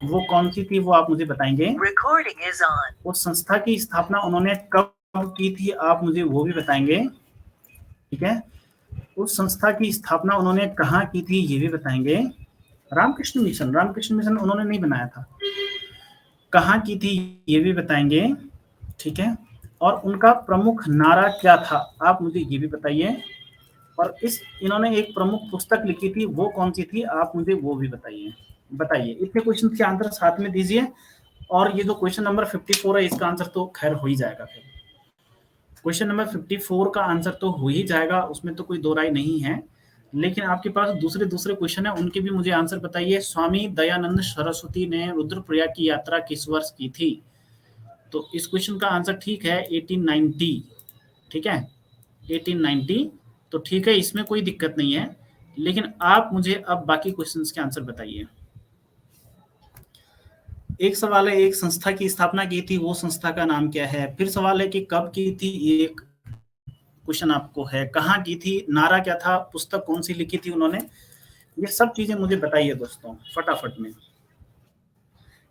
वो कौन सी थी वो आप मुझे बताएंगे। उस संस्था की स्थापना उन्होंने कब की थी आप मुझे वो भी बताएंगे। ठीक है, उस संस्था की स्थापना उन्होंने कहाँ की थी ये भी बताएंगे। रामकृष्ण मिशन उन्होंने नहीं बनाया था, कहाँ की थी ये भी बताएंगे। ठीक है, और उनका प्रमुख नारा क्या था आप मुझे ये भी बताइए। और इन्होंने एक प्रमुख पुस्तक लिखी थी वो कौन सी थी आप मुझे वो भी बताइए। इतने क्वेश्चन के आंसर साथ में दीजिए। और ये जो क्वेश्चन नंबर 54 है इसका आंसर तो खैर हो ही जाएगा। फिर क्वेश्चन नंबर 54 का आंसर तो हो ही जाएगा, उसमें तो कोई दो राय नहीं है। लेकिन आपके पास दूसरे क्वेश्चन है, उनके भी मुझे आंसर बताइए। स्वामी दयानंद सरस्वती ने रुद्रप्रयाग की यात्रा किस वर्ष की थी? तो इस क्वेश्चन का आंसर ठीक है 1890। ठीक है 1890, तो ठीक है, इसमें कोई दिक्कत नहीं है। लेकिन आप मुझे अब बाकी क्वेश्चंस के आंसर बताइए। एक सवाल है एक संस्था की स्थापना की थी, वो संस्था का नाम क्या है। फिर सवाल है कि कब की थी, एक क्वेश्चन आपको है। कहाँ की थी, नारा क्या था, पुस्तक कौन सी लिखी थी उन्होंने। ये सब चीजें मुझे बताइए दोस्तों फटाफट में।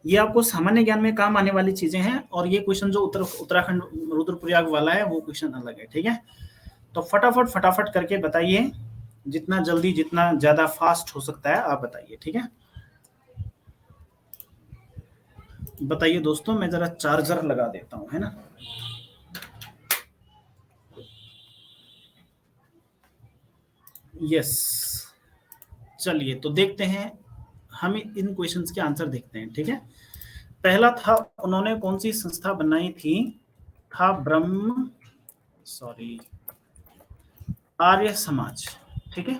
ये आपको सामान्य ज्ञान में काम आने वाली चीजें हैं। और ये क्वेश्चन जो उत्तराखंड रुद्रप्रयाग वाला है वो क्वेश्चन अलग है। ठीक है, तो फटाफट करके बताइए, जितना जल्दी जितना ज्यादा फास्ट हो सकता है आप बताइए। ठीक है, बताइए दोस्तों, मैं जरा चार्जर लगा देता हूं, है ना। यस, चलिए तो देखते हैं, हम इन क्वेश्चंस के आंसर देखते हैं। ठीक है, पहला था उन्होंने कौन सी संस्था बनाई थी, था ब्रह्म सॉरी आर्य समाज। ठीक है,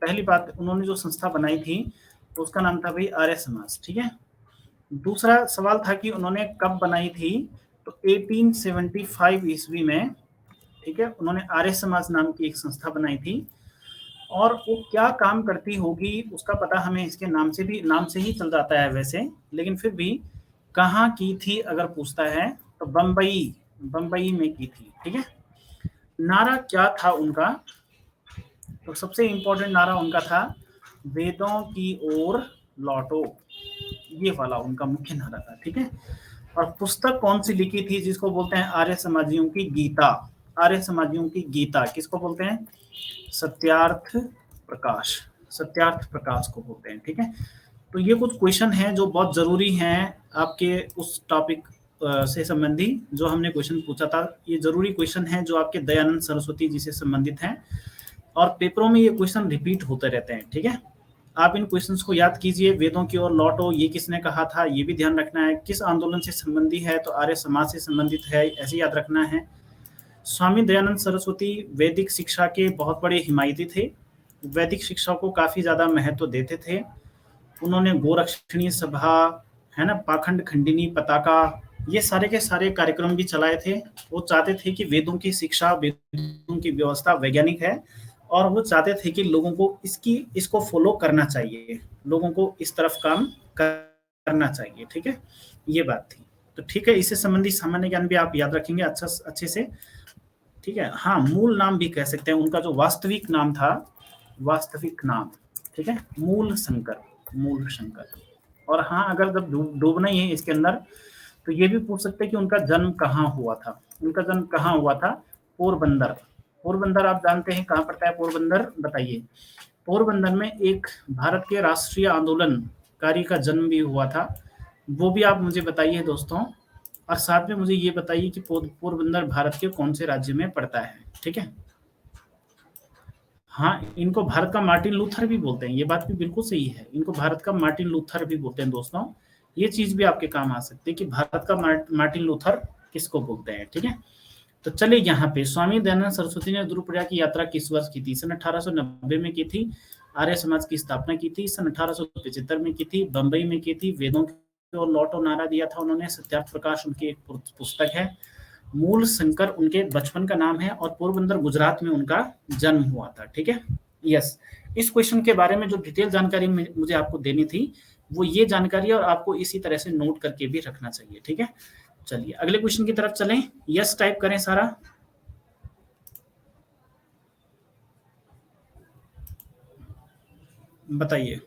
पहली बात उन्होंने जो संस्था बनाई थी उसका नाम था भाई आर्य समाज। ठीक है, दूसरा सवाल था कि उन्होंने कब बनाई थी, तो 1875 ईस्वी में। ठीक है, उन्होंने आर्य समाज नाम की एक संस्था बनाई थी। और वो क्या काम करती होगी उसका पता हमें इसके नाम से ही चल जाता है वैसे। लेकिन फिर भी कहाँ की थी अगर पूछता है तो बम्बई में की थी। ठीक है, नारा क्या था उनका, तो सबसे इंपॉर्टेंट नारा उनका था वेदों की ओर लौटो, ये वाला उनका मुख्य नारा था। ठीक है, और पुस्तक कौन सी लिखी थी, जिसको बोलते हैं आर्य समाजियों की गीता। आर्य समाजियों की गीता किसको बोलते हैं, सत्यार्थ प्रकाश, सत्यार्थ प्रकाश को बोलते हैं। ठीक है, तो ये कुछ क्वेश्चन हैं जो बहुत जरूरी हैं आपके उस टॉपिक से संबंधी जो हमने क्वेश्चन पूछा था। ये जरूरी क्वेश्चन है जो आपके दयानंद सरस्वती जी से संबंधित हैं, और पेपरों में ये क्वेश्चन रिपीट होते रहते हैं। ठीक है, आप इन क्वेश्चंस को याद कीजिए। वेदों की ओर लौटो ये किसने कहा था ये भी ध्यान रखना है। किस आंदोलन से संबंधी है, तो आर्य समाज से संबंधित है, ऐसे याद रखना है। स्वामी दयानंद सरस्वती वैदिक शिक्षा के बहुत बड़े हिमायती थे, वैदिक शिक्षा को काफी ज्यादा महत्व देते थे। उन्होंने गोरक्षणीय सभा, है ना, पाखंड खंडिनी पताका, ये सारे के सारे कार्यक्रम भी चलाए थे। वो चाहते थे कि वेदों की शिक्षा, वेदों की व्यवस्था वैज्ञानिक है, और वो चाहते थे कि लोगों को इसको फॉलो करना चाहिए, लोगों को इस तरफ काम करना चाहिए। ठीक है, ये बात थी। तो ठीक है, इससे संबंधी सामान्य ज्ञान भी आप याद रखेंगे अच्छे से। ठीक है, हाँ, मूल नाम भी कह सकते हैं उनका, जो वास्तविक नाम था, वास्तविक नाम। ठीक है, मूल शंकर। और हाँ, अगर जब डूबना ही है इसके अंदर, तो ये भी पूछ सकते हैं कि उनका जन्म कहाँ हुआ था। उनका जन्म कहाँ हुआ था, पोरबंदर। पोरबंदर आप जानते हैं कहाँ पड़ता है पोरबंदर, बताइए। पोरबंदर में एक भारत के राष्ट्रीय आंदोलनकारी का जन्म भी हुआ था, वो भी आप मुझे बताइए दोस्तों। और साथ में मुझे ये बताइए कि पोरबंदर भारत के कौन से राज्य में पड़ता है। ठीक है, हाँ, इनको भारत का मार्टिन लूथर भी बोलते हैं, ये बात भी बिल्कुल सही है, इनको भारत का मार्टिन लूथर भी बोलते हैं दोस्तों। ये चीज भी आपके काम आ सकती है कि भारत का मार्टिन लूथर किसको बोलते हैं। ठीक है, तो चलिए यहाँ पे स्वामी दयानंद सरस्वती ने रुद्रप्रयाग की यात्रा किस वर्ष की थी, सन 1890 में की थी। आर्य समाज की स्थापना की थी सन 1875 में की थी, बंबई में की थी। वेदों की ओर लौटो नारा दिया था उन्होंने। सत्यार्थ प्रकाश उनकी एक पुस्तक है। मूल शंकर उनके बचपन का नाम है, और पोरबंदर गुजरात में उनका जन्म हुआ था। ठीक है, यस। इस क्वेश्चन के बारे में जो डिटेल जानकारी मुझे आपको देनी थी वो ये जानकारी है, और आपको इसी तरह से नोट करके भी रखना चाहिए। ठीक है, चलिए अगले क्वेश्चन की तरफ चलें। यस टाइप करें सारा, बताइए।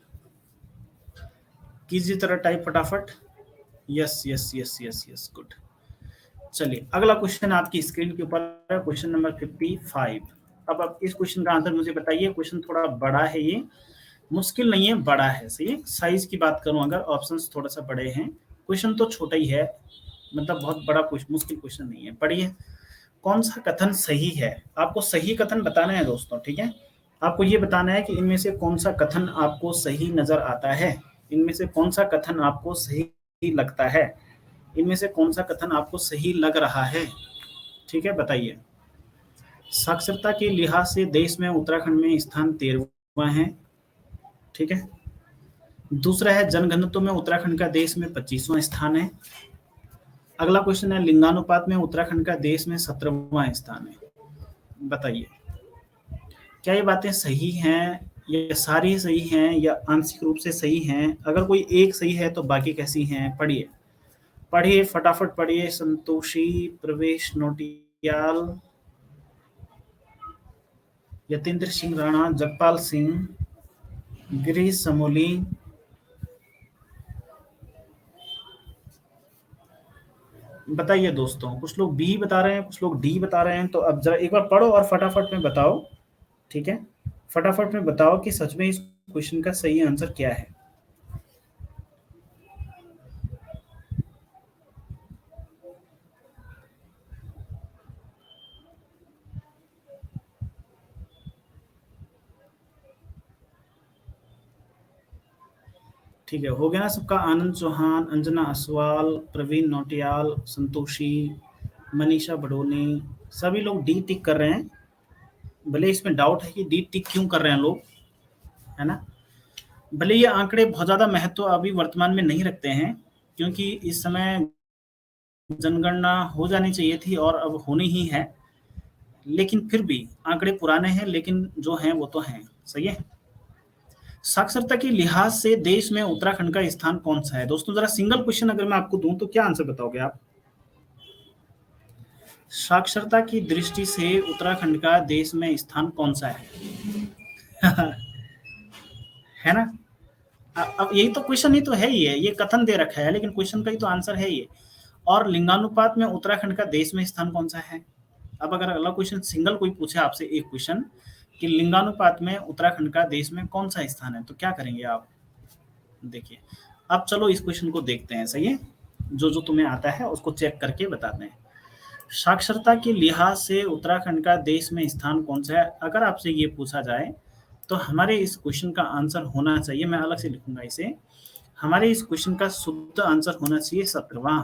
कीजिए जरा टाइप फटाफट। Yes yes yes yes yes, good. चलिए अगला क्वेश्चन आपकी स्क्रीन के ऊपर है, क्वेश्चन नंबर 55। अब आप इस क्वेश्चन का आंसर मुझे बताइए। क्वेश्चन थोड़ा बड़ा है, ये मुश्किल नहीं है, बड़ा है। सही है, साइज की बात करूं अगर, ऑप्शंस थोड़ा सा बड़े हैं, क्वेश्चन तो छोटा ही है, मतलब बहुत बड़ा मुश्किल क्वेश्चन नहीं है। पढ़िए, कौन सा कथन सही है? आपको सही कथन बताना है दोस्तों, ठीक है। आपको ये बताना है कि इनमें से कौन सा कथन आपको सही नजर आता है, इनमें से कौन सा कथन आपको सही लगता है, इनमें से कौन सा कथन आपको सही लग रहा है, ठीक है, बताइए। साक्षरता के लिहाज से देश में उत्तराखंड में स्थान 13वां है, ठीक है। दूसरा है जनघनत्व में उत्तराखंड का देश में 25वां स्थान है। अगला क्वेश्चन है लिंगानुपात में उत्तराखंड का देश में 17वां स्थान है। बताइए, क्या ये बातें सही हैं, या सारी सही हैं, या आंशिक रूप से सही हैं? अगर कोई एक सही है तो बाकी कैसी हैं? पढ़िए पढ़िए फटाफट पढ़िए। संतोषी, प्रवेश नोटियाल, यतेंद्र सिंह राणा, जगपाल सिंह, गिरीश समोली, बताइए दोस्तों। कुछ लोग बी बता रहे हैं, कुछ लोग डी बता रहे हैं, तो अब जरा एक बार पढ़ो और फटाफट में बताओ, ठीक है। फटाफट में बताओ कि सच में इस क्वेश्चन का सही आंसर क्या है। ठीक है, हो गया ना सबका? आनंद चौहान, अंजना असवाल, प्रवीण नौटियाल, संतोषी, मनीषा बडोनी, सभी लोग डी टिक कर रहे हैं। भले इसमें डाउट है कि डी टिक क्यों कर रहे हैं लोग, है ना। भले ये आंकड़े बहुत ज्यादा महत्व अभी वर्तमान में नहीं रखते हैं, क्योंकि इस समय जनगणना हो जानी चाहिए थी और अब होनी ही है, लेकिन फिर भी आंकड़े पुराने हैं, लेकिन जो हैं वो तो हैं। सही है। साक्षरता के लिहाज से देश में उत्तराखंड का स्थान कौन सा है? दोस्तों जरा सिंगल क्वेश्चन अगर मैं आपको दूं तो क्या आंसर बताओगे आप? साक्षरता की दृष्टि से उत्तराखंड का देश में स्थान कौन सा है? है ना। अब यही तो क्वेश्चन ही तो है, ये कथन दे रखा है, लेकिन क्वेश्चन का ही तो आंसर है ये। और लिंगानुपात में उत्तराखंड का देश में स्थान कौन सा है? अब अगर अगला क्वेश्चन सिंगल कोई पूछे आपसे एक क्वेश्चन कि लिंगानुपात में उत्तराखंड का देश में कौन सा स्थान है, तो क्या करेंगे आप? देखिए, अब चलो इस क्वेश्चन को देखते हैं। सही है, जो जो तुम्हें आता है उसको चेक करके बताते हैं। साक्षरता के लिहाज से उत्तराखंड का देश में स्थान कौन सा है, अगर आपसे ये पूछा जाए तो हमारे इस क्वेश्चन का आंसर होना चाहिए, मैं अलग से लिखूंगा इसे, हमारे इस क्वेश्चन का शुद्ध आंसर होना चाहिए 17वां।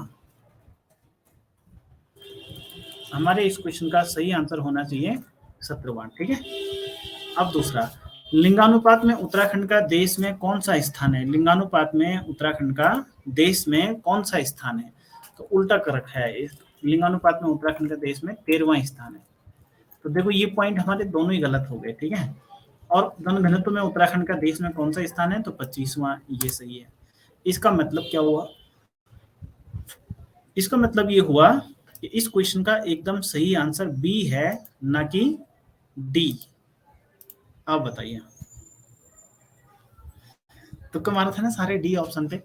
हमारे इस क्वेश्चन का सही आंसर होना चाहिए 17वां, ठीक है। अब दूसरा, लिंगानुपात में उत्तराखंड का देश में कौन सा स्थान है? लिंगानुपात में उत्तराखंड का देश में कौन सा स्थान है? तो उल्टा कर रखा है, लिंगानुपात में उत्तराखंड का देश में 13वां स्थान है। तो देखो ये पॉइंट हमारे दोनों ही गलत हो गए, ठीक है। और जनघनत्व में उत्तराखंड का देश में कौन सा स्थान है? तो 25वां, ये सही है। इसका मतलब क्या हुआ? इसका मतलब ये हुआ कि इस क्वेश्चन का एकदम सही आंसर बी है, ना कि डी। आप बताइए, तुक्का मारा था ना सारे डी ऑप्शन पे,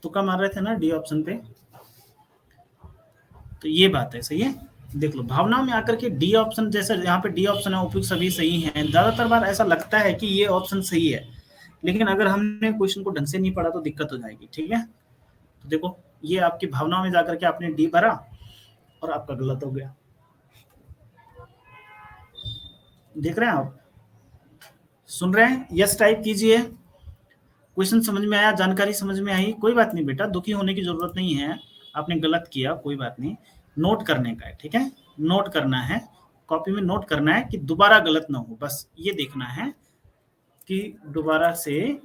तुक्का मार रहे थे ना डी ऑप्शन पे, तो ये बात है। सही है, देख लो भावना में आकर के डी ऑप्शन, जैसे यहाँ पे डी ऑप्शन है उपयुक्त सभी सही हैं, ज्यादातर बार ऐसा लगता है कि ये ऑप्शन सही है, लेकिन अगर हमने क्वेश्चन को ढंग से नहीं पढ़ा तो दिक्कत हो जाएगी, ठीक है। तो देखो ये आपकी भावना में जाकर के आपने डी भरा और आपका गलत हो गया। देख रहे हैं आप, सुन रहे हैं? यस टाइप कीजिए। क्वेश्चन समझ में आया, जानकारी समझ में आई? कोई बात नहीं बेटा, दुखी होने की जरूरत नहीं है, आपने गलत किया कोई बात नहीं, नोट करने का है, ठीक है। नोट करना है, कॉपी में नोट करना है कि दोबारा गलत ना हो, बस ये देखना है कि दोबारा से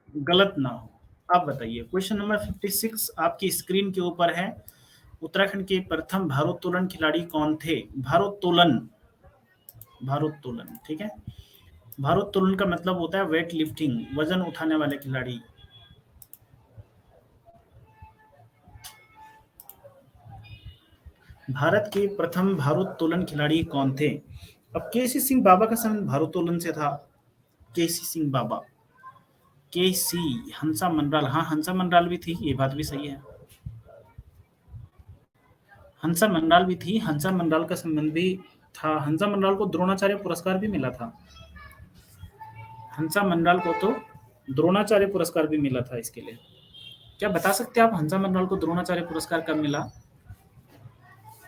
गलत ना हो। आप बताइए, क्वेश्चन नंबर 56 आपकी स्क्रीन के ऊपर है। उत्तराखंड के प्रथम भारोत्तोलन खिलाड़ी कौन थे? भारोत्तोलन, भारोत्तोलन, ठीक है। भारोत्तोलन का मतलब होता है वेट लिफ्टिंग, वजन उठाने वाले खिलाड़ी। भारत के प्रथम भारोत्तोलन खिलाड़ी कौन थे? अब केसी सिंह बाबा का संबंध भारोत्तोलन से था, केसी सिंह बाबा, केसी हंसा मंडराल, हाँ हंसा मंडराल भी थी, ये बात भी सही है, हंसा मंडराल भी थी, हंसा मंडराल का संबंध भी था, हंसा मंडराल को द्रोणाचार्य पुरस्कार भी मिला था, हंसा मंडराल को तो द्रोणाचार्य पुरस्कार भी मिला था इसके लिए। क्या बता सकते हैं आप हंसा मंडराल को द्रोणाचार्य पुरस्कार कब मिला?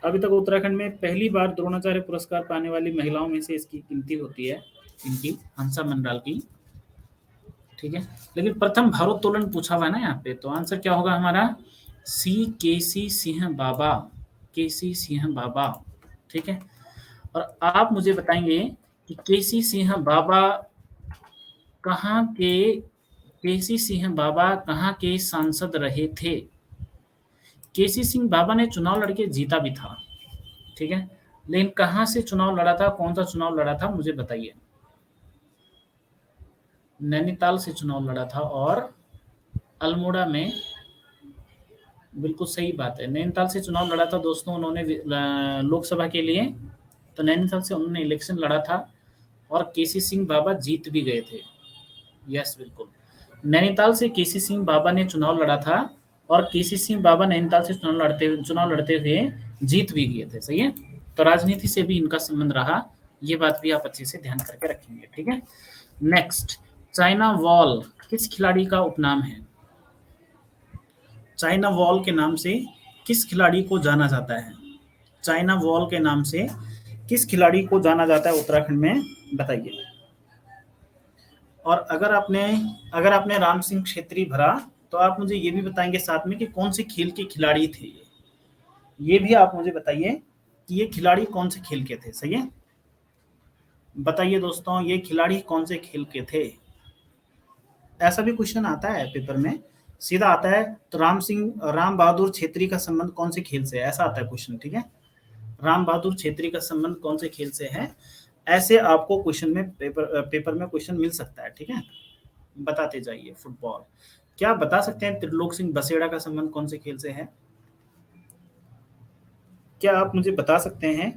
अभी तक उत्तराखंड में पहली बार द्रोणाचार्य पुरस्कार पाने वाली महिलाओं में से इसकी गिनती होती है, इनकी हंसा मंडराल की, ठीक है। लेकिन प्रथम भारोत्तोलन पूछा हुआ है ना यहाँ पे, तो आंसर क्या होगा हमारा? सी केसी सिंह बाबा, केसी सिंह बाबा, ठीक है। और आप मुझे बताएंगे कि केसी सिंह बाबा कहाँ के, केसी सिंह बाबा कहाँ के सांसद रहे थे? केसी सिंह बाबा ने चुनाव लड़के जीता भी था, ठीक है, लेकिन कहाँ से चुनाव लड़ा था, कौन सा चुनाव लड़ा था, मुझे बताइए। नैनीताल से चुनाव लड़ा था और अल्मोड़ा में, बिल्कुल सही बात है, नैनीताल से चुनाव लड़ा था दोस्तों उन्होंने लोकसभा के लिए, तो नैनीताल से उन्होंने इलेक्शन लड़ा था और केसी सिंह बाबा जीत भी गए थे। यस बिल्कुल, नैनीताल से केसी सिंह बाबा ने चुनाव लड़ा था और केसी सिंह बाबा नैनीताल से चुनाव लड़ते हुए जीत भी गए थे, सही है। तो राजनीति से भी इनका संबंध रहा, ये बात भी आप अच्छे से ध्यान करके रखेंगे, ठीक है। नेक्स्ट, चाइना वॉल किस खिलाड़ी का उपनाम है? चाइना वॉल के नाम से किस खिलाड़ी को जाना जाता है? चाइना वॉल के नाम से किस खिलाड़ी को जाना जाता है उत्तराखंड में, बताइए। और अगर आपने राम सिंह क्षेत्री भरा तो आप मुझे ये भी बताएंगे साथ में कि कौन से खेल के खिलाड़ी थे ये भी आप मुझे बताइए कि ये खिलाड़ी कौन से खेल के थे, सही है। बताइए दोस्तों, ये खिलाड़ी कौन से खेल के थे? ऐसा भी क्वेश्चन आता है पेपर में, सीधा आता है, तो राम बहादुर छेत्री का संबंध कौन से खेल से है, ऐसा आता है क्वेश्चन, ठीक है। राम बहादुर छेत्री का संबंध कौन से खेल से है, ऐसे आपको क्वेश्चन में पेपर में क्वेश्चन मिल सकता है, ठीक है। बताते जाइए। फुटबॉल, क्या आप बता सकते हैं त्रिलोक सिंह बसेड़ा का संबंध कौन से खेल से है? क्या आप मुझे बता सकते हैं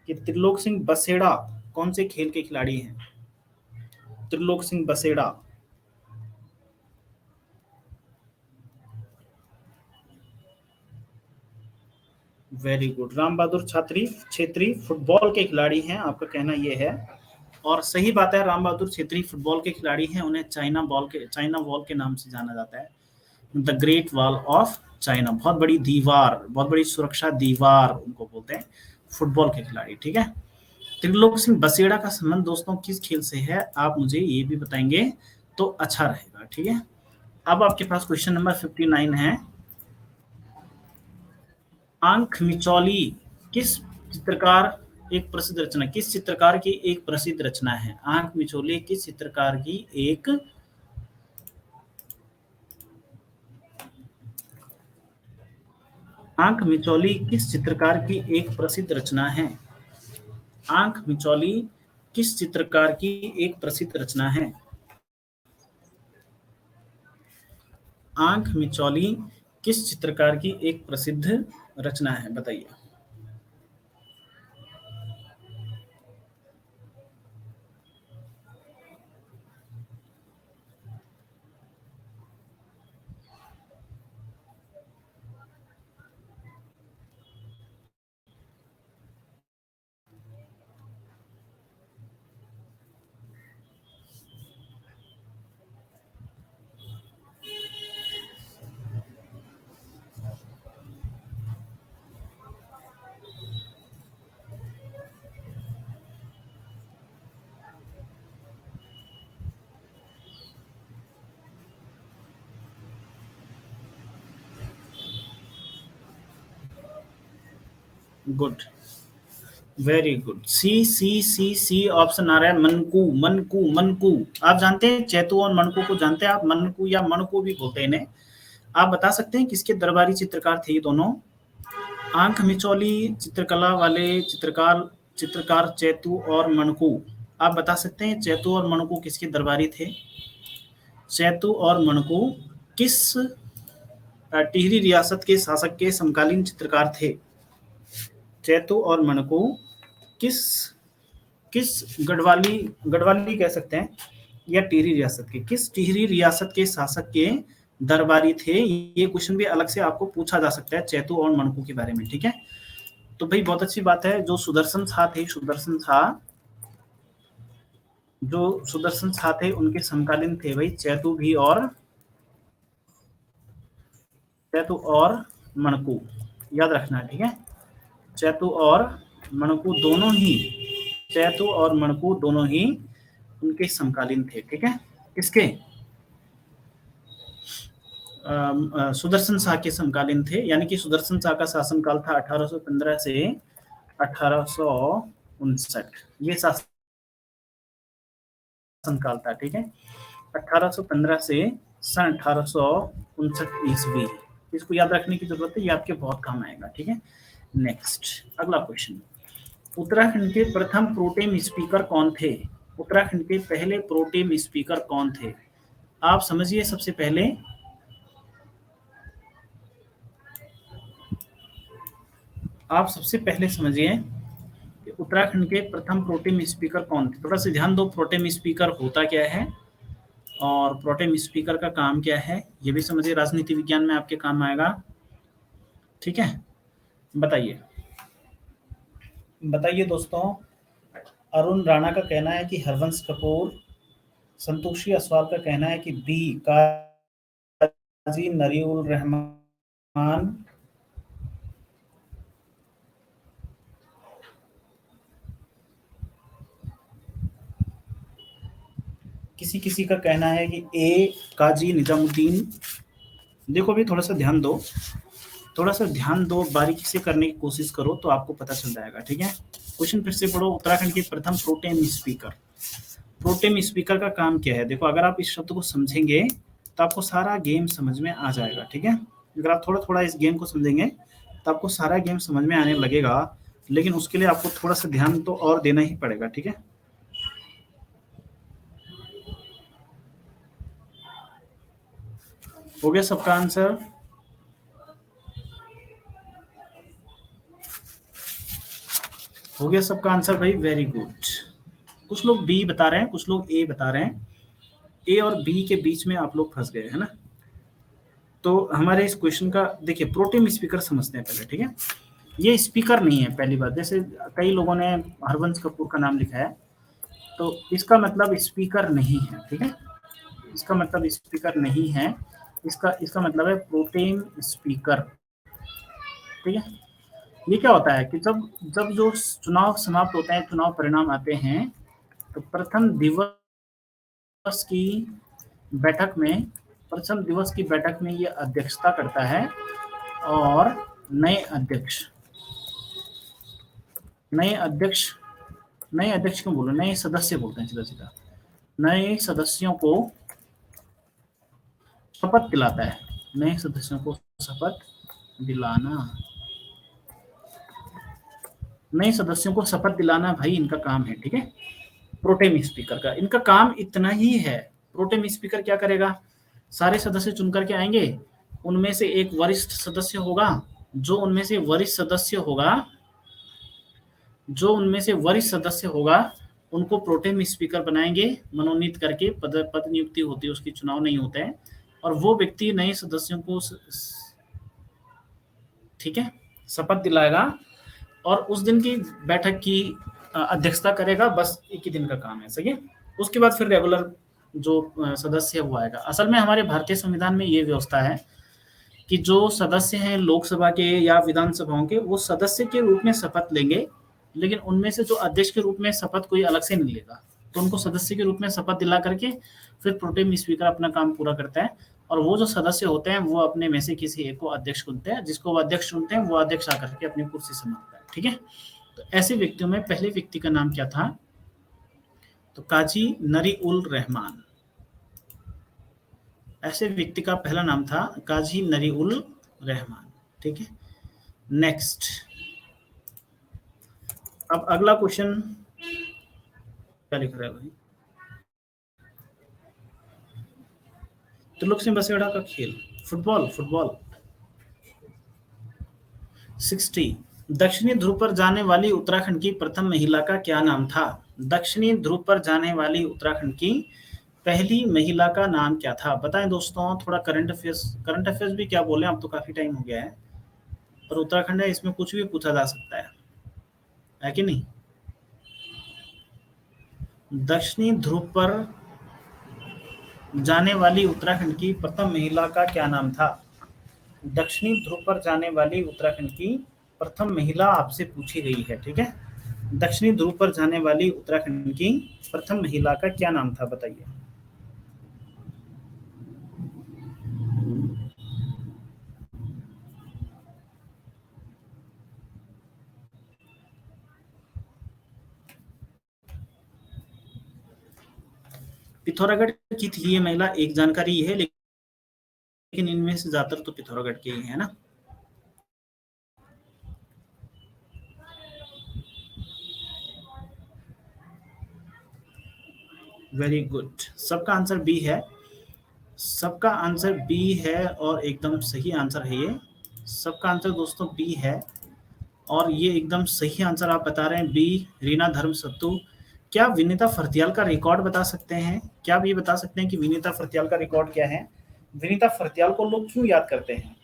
कि त्रिलोक सिंह बसेड़ा कौन से खेल के खिलाड़ी हैं? Trilok Singh Baseda, very good, Ram Bahadur Chhetri football के खिलाड़ी हैं, आपका कहना यह है, और सही बात है, राम बहादुर छेत्री फुटबॉल के खिलाड़ी हैं, उन्हें चाइना वॉल के नाम से जाना जाता है, the great wall of China, बहुत बड़ी दीवार, बहुत बड़ी सुरक्षा दीवार उनको बोलते हैं फुटबॉल के खिलाड़ी, ठीक है। त्रिलोक सिंह बसेड़ा का संबंध दोस्तों किस खेल से है, आप मुझे ये भी बताएंगे तो अच्छा रहेगा, ठीक है। अब आपके पास क्वेश्चन नंबर 59 है, आंख मिचौली किस चित्रकार एक प्रसिद्ध रचना, किस चित्रकार की एक प्रसिद्ध रचना है? आंख मिचौली किस चित्रकार की एक आंख मिचौली किस चित्रकार की एक प्रसिद्ध रचना है? आंख मिचौली किस चित्रकार की एक प्रसिद्ध रचना है? आंख मिचौली किस चित्रकार की एक प्रसिद्ध रचना है, बताइए। Good, very good, C option आ रहा है, मनकू मनकू मनकू। आप जानते हैं चैतू और मनकू को जानते हैं आप? मनकू या मणकू भी बोलते हैं इन्हें। आप बता सकते हैं किसके दरबारी चित्रकार थे ये दोनों? आंख मिचौली चित्रकला वाले चित्रकार चैतू और मणकू। आप बता सकते हैं चैतू और मणकू किसके दरबारी थे? चैतू और मणकू किस टिहरी रियासत के शासक के समकालीन चित्रकार थे? चैतू और मणकू किस किस गढ़वाली कह सकते हैं, या टिहरी रियासत के, किस टिहरी रियासत के शासक के दरबारी थे? ये क्वेश्चन भी अलग से आपको पूछा जा सकता है चैतू और मणकू के बारे में, ठीक है। तो भाई बहुत अच्छी बात है, जो सुदर्शन शाह थे, सुदर्शन शाह थे उनके समकालीन थे भाई चैतू और मणकू, याद रखना, ठीक है। चैतू और मणकू दोनों ही उनके समकालीन थे, ठीक है। किसके? सुदर्शन शाह के समकालीन थे, यानी कि सुदर्शन शाह का शासनकाल था 1815 से 1859, ये शासनकाल था, ठीक है। 1815 से सन 1859 ईस्वी, इसको याद रखने की जरूरत है, ये आपके बहुत काम आएगा, ठीक है। नेक्स्ट अगला क्वेश्चन, उत्तराखंड के प्रथम प्रोटेम स्पीकर कौन थे? उत्तराखंड के पहले प्रोटेम स्पीकर कौन थे? आप समझिए, सबसे पहले समझिए कि उत्तराखंड के प्रथम प्रोटेम स्पीकर कौन थे। थोड़ा सा ध्यान दो, प्रोटेम स्पीकर होता क्या है और प्रोटेम स्पीकर का काम क्या है, ये भी समझिए, राजनीति विज्ञान में आपके काम आएगा, ठीक है। बताइए दोस्तों, अरुण राणा का कहना है कि हरवंश कपूर, संतोषी असवाल का कहना है कि बी काजी नरीउल रहमान, किसी का कहना है कि ए काजी निजामुद्दीन। देखो भी थोड़ा सा ध्यान दो, बारीकी से करने की कोशिश करो तो आपको पता चल जाएगा, ठीक है। क्वेश्चन फिर से पढ़ो, उत्तराखंड के प्रथम प्रोटेम स्पीकर का काम क्या है? देखो, अगर आप इस शब्द को समझेंगे तो आपको सारा गेम समझ में आ जाएगा, ठीक है। अगर आप थोड़ा इस गेम को समझेंगे तो आपको सारा गेम समझ में आने लगेगा, लेकिन उसके लिए आपको थोड़ा सा ध्यान तो और देना ही पड़ेगा, ठीक है। हो गया सबका आंसर? हो गया सबका आंसर भाई, वेरी गुड। कुछ लोग बी बता रहे हैं, कुछ लोग ए बता रहे हैं, ए और बी के बीच में आप लोग फंस गए, है ना। तो हमारे इस क्वेश्चन का देखिए, प्रोटेम स्पीकर समझते हैं पहले, ठीक है। ये स्पीकर नहीं है, पहली बात। जैसे कई लोगों ने हरवंश कपूर का नाम लिखा है, तो इसका मतलब स्पीकर नहीं है, ठीक है। इसका मतलब स्पीकर नहीं है, इसका मतलब है प्रोटेम स्पीकर, ठीक है। ये क्या होता है कि जब जो चुनाव समाप्त होते हैं, चुनाव परिणाम आते हैं, तो प्रथम दिवस की बैठक में ये अध्यक्षता करता है, और नए अध्यक्ष क्यों बोलो, नए सदस्य बोलते हैं सीधा, नए सदस्यों को शपथ दिलाता है, नए सदस्यों को शपथ दिलाना भाई इनका काम है, ठीक है। प्रोटेम स्पीकर का इनका काम इतना ही है। प्रोटेम स्पीकर क्या करेगा, सारे सदस्य चुन करके आएंगे, उनमें से एक वरिष्ठ सदस्य होगा, जो उनमें से वरिष्ठ सदस्य होगा उनको प्रोटेम स्पीकर बनाएंगे, मनोनीत करके, पद नियुक्ति होती है उसकी, चुनाव नहीं होता है, और वो व्यक्ति नए सदस्यों को, ठीक है, शपथ दिलाएगा और उस दिन की बैठक की अध्यक्षता करेगा। बस एक ही दिन का काम है, सही है। उसके बाद फिर रेगुलर जो सदस्य है वो आएगा। असल में हमारे भारतीय संविधान में ये व्यवस्था है कि जो सदस्य हैं लोकसभा के या विधानसभाओं के, वो सदस्य के रूप में शपथ लेंगे, लेकिन उनमें से जो अध्यक्ष के रूप में शपथ कोई अलग से नहीं लेगा, तो उनको सदस्य के रूप में शपथ दिला करके फिर प्रोटेम स्पीकर अपना काम पूरा करता है, और वो जो सदस्य होते हैं वो अपने में से किसी एक को अध्यक्ष चुनते हैं, जिसको वो अध्यक्ष चुनते हैं वो अध्यक्ष आकर के अपनी कुर्सी संभालता है, ठीक है। तो ऐसे व्यक्तियों में पहले व्यक्ति का नाम क्या था, तो काजी नरीउल रहमान, ऐसे व्यक्ति का पहला नाम था काजी नरीउल रहमान, ठीक है। नेक्स्ट, अब अगला क्वेश्चन क्या लिख रहा है भाई, त्रिलोक सिंह बसेड़ा का खेल, फुटबॉल 60। दक्षिणी ध्रुव पर जाने वाली उत्तराखंड की प्रथम महिला का क्या नाम था? दक्षिणी ध्रुव पर जाने वाली उत्तराखंड की पहली महिला का नाम क्या था? बताएं दोस्तों, थोड़ा करंट अफेयर्स भी क्या बोले, अब तो काफी टाइम हो गया है, पर उत्तराखंड है, इसमें कुछ भी पूछा जा सकता है कि नहीं? दक्षिणी ध्रुव पर जाने वाली उत्तराखंड की प्रथम महिला का क्या नाम था? दक्षिणी ध्रुव पर जाने वाली उत्तराखंड की प्रथम महिला आपसे पूछी गई है, ठीक है? दक्षिणी ध्रुव पर जाने वाली उत्तराखंड की प्रथम महिला का क्या नाम था, बताइए। पिथौरागढ़ की थी ये महिला, एक जानकारी ये है, लेकिन इनमें से ज्यादातर तो पिथौरागढ़ के ही है ना। वेरी गुड, सबका आंसर बी है। सबका आंसर बी है और एकदम सही आंसर है ये। सबका आंसर दोस्तों बी है और ये एकदम सही आंसर आप बता रहे हैं, बी, रीना धर्म सत्तू। क्या विनीता फर्तियाल का रिकॉर्ड बता सकते हैं? क्या आप ये बता सकते हैं कि विनीता फर्तियाल का रिकॉर्ड क्या है? विनीता फर्तियाल को लोग क्यों याद करते हैं?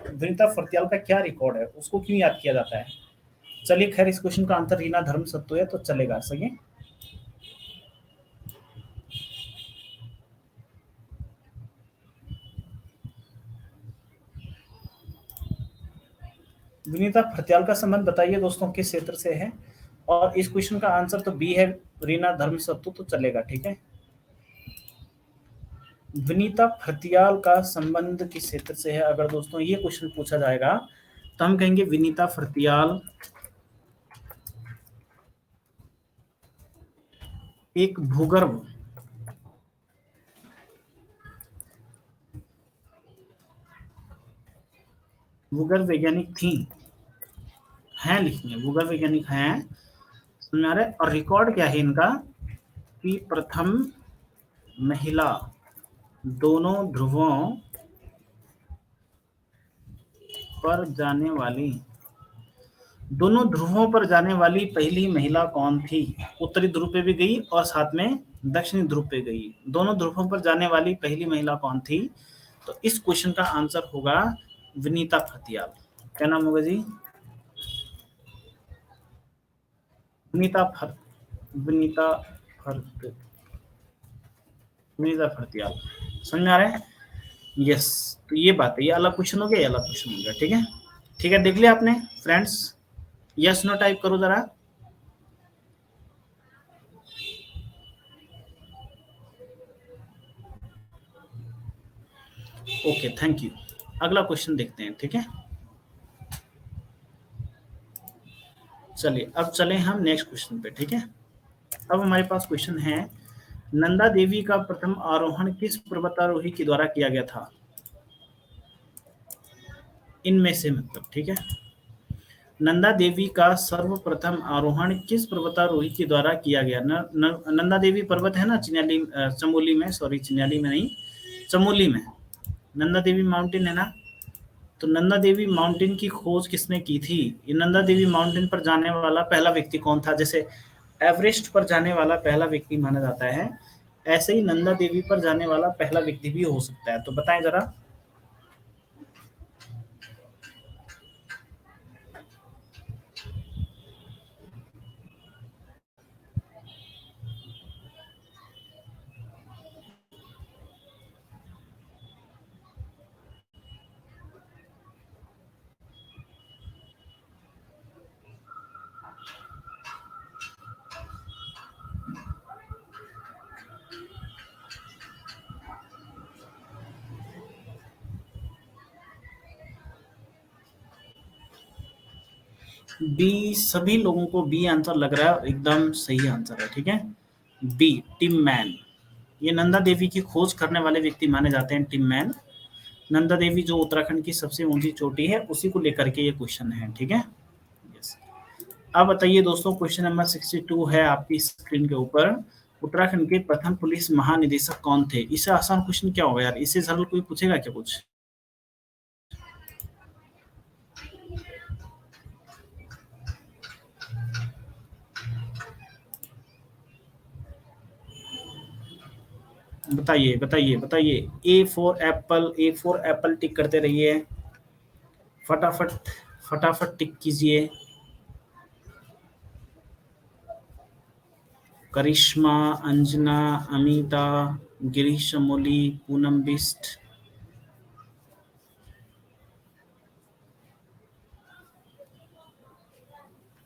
विनीता फर्तियाल का क्या रिकॉर्ड है, उसको क्यों याद किया जाता है? चलिए खैर, इस क्वेश्चन का आंसर रीना धर्म सत्तू है, तो चलेगा सही। विनीता फर्त्याल का संबंध बताइए दोस्तों, किस क्षेत्र से है? और इस क्वेश्चन का आंसर तो बी है, रीना धर्म सत्तू, तो चलेगा, ठीक है। विनीता फर्त्याल का संबंध किस क्षेत्र से है? अगर दोस्तों ये क्वेश्चन पूछा जाएगा तो हम कहेंगे विनीता फर्त्याल एक भूगर्भ वैज्ञानिक थी, हैं, लिखेंगे भूगर्भ वैज्ञानिक हैं, समझ आ रहा है। और रिकॉर्ड क्या है इनका कि प्रथम महिला दोनों ध्रुवों पर जाने वाली दोनों ध्रुवों पर जाने वाली पहली महिला कौन थी? उत्तरी ध्रुव पे भी गई और साथ में दक्षिणी ध्रुव पे गई। दोनों ध्रुवों पर जाने वाली पहली महिला कौन थी? तो इस क्वेश्चन का आंसर होगा विनीता फर्त्याल। क्या नाम होगा जी? विनीता फर विनीता फर्त विनीता फर्त्याल, समझ में आ रहा है? यस, तो ये बात है, ये अलग क्वेश्चन हो गया, ये अलग क्वेश्चन हो गया, ठीक है। ठीक है, देख लिया आपने फ्रेंड्स? यस नो टाइप करो जरा। Okay, thank you. अगला क्वेश्चन देखते हैं, ठीक है। चलिए अब चले हम नेक्स्ट क्वेश्चन पे, ठीक है। अब हमारे पास क्वेश्चन है, नंदा देवी का प्रथम आरोहण किस पर्वतारोही के द्वारा किया गया था? इनमें से मतलब, ठीक है। नंदा देवी का सर्वप्रथम आरोहण किस पर्वतारोही के द्वारा किया गया? नंदा देवी पर्वत है ना, चमोली में, सॉरी चिन्याली में नहीं, चमोली में नंदा देवी माउंटेन है ना। तो नंदा देवी माउंटेन की खोज किसने की थी? ये नंदा देवी माउंटेन पर जाने वाला पहला व्यक्ति कौन था? जैसे एवरेस्ट पर जाने वाला पहला व्यक्ति माना जाता है, ऐसे ही नंदा देवी पर जाने वाला पहला व्यक्ति भी हो सकता है, तो बताएं जरा। बी, सभी लोगों को बी आंसर लग रहा है, एकदम सही आंसर है, ठीक है। बी, टिम मैन। ये नंदा देवी की खोज करने वाले व्यक्ति माने जाते हैं, टिम मैन। नंदा देवी जो उत्तराखंड की सबसे ऊंची चोटी है, उसी को लेकर के ये क्वेश्चन है, ठीक है। यस। अब बताइए दोस्तों, क्वेश्चन नंबर 62 है आपकी स्क्रीन के ऊपर। उत्तराखंड के प्रथम पुलिस महानिदेशक कौन थे? इससे आसान क्वेश्चन क्या होगा यार, इससे सरल कोई पूछेगा क्या कुछ? बताइए बताइए बताइए। A for apple, A for apple tick करते रहिए, फटाफट फटाफट टिक कीजिए। करिश्मा, अंजना, अमिता, गिरीश अमोली, पूनम बिस्ट।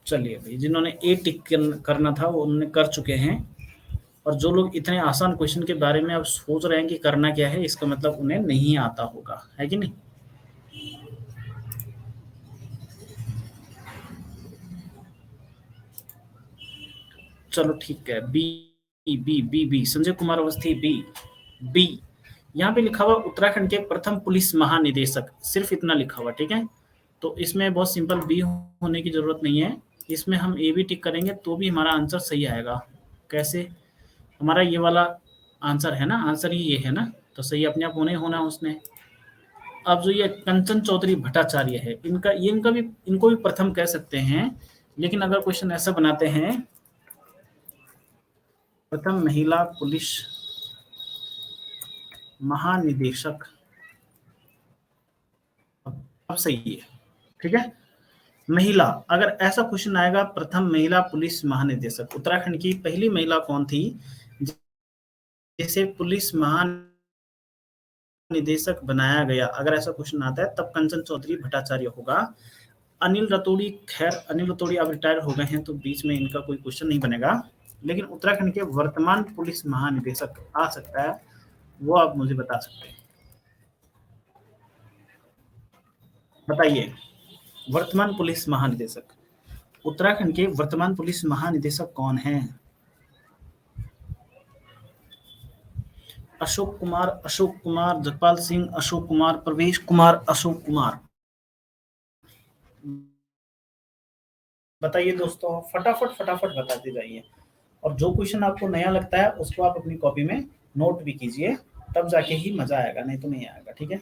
चलिए भाई, जिन्होंने ए टिक करना था वो उन्होंने कर चुके हैं, और जो लोग इतने आसान क्वेश्चन के बारे में अब सोच रहे हैं कि करना क्या है, इसका मतलब उन्हें नहीं आता होगा, है कि नहीं। चलो ठीक है, B B B B, Sanjay Kumar Awasthi, B B. यहाँ पे लिखा हुआ उत्तराखंड के प्रथम पुलिस महानिदेशक, सिर्फ इतना लिखा हुआ, ठीक है। तो इसमें बहुत सिंपल बी होने की जरूरत नहीं है, इसमें हम ए भी टिक करेंगे तो भी हमारा आंसर सही आएगा। कैसे, हमारा ये वाला आंसर है ना, आंसर ही ये है ना, तो सही अपने आप होने होना उसने। अब जो ये कंचन चौधरी भट्टाचार्य है, इनका भी, इनको भी प्रथम कह सकते हैं, लेकिन अगर क्वेश्चन ऐसा बनाते हैं, प्रथम महिला पुलिस महानिदेशक, अब सही है, ठीक है। महिला, अगर ऐसा क्वेश्चन आएगा, प्रथम महिला पुलिस महानिदेशक, उत्तराखंड की पहली महिला कौन थी जिसे पुलिस महानिदेशक बनाया गया, अगर ऐसा क्वेश्चन आता है तब कंचन चौधरी भट्टाचार्य होगा। अनिल रतूड़ी, खैर अनिल रतूड़ी अब रिटायर हो गए हैं तो बीच में इनका कोई क्वेश्चन नहीं बनेगा, लेकिन उत्तराखंड के वर्तमान पुलिस महानिदेशक आ सकता है, वो आप मुझे बता सकते हैं। बताइए, वर्तमान पुलिस महानिदेशक, उत्तराखंड के वर्तमान पुलिस महानिदेशक कौन हैं। अशोक कुमार, जगपाल सिंह, अशोक कुमार, प्रवेश कुमार, अशोक कुमार। बताइए दोस्तों, फटाफट फटाफट बताते जाइए, और जो क्वेश्चन आपको नया लगता है उसको आप अपनी कॉपी में नोट भी कीजिए, तब जाके ही मजा आएगा, नहीं तो नहीं आएगा, ठीक है।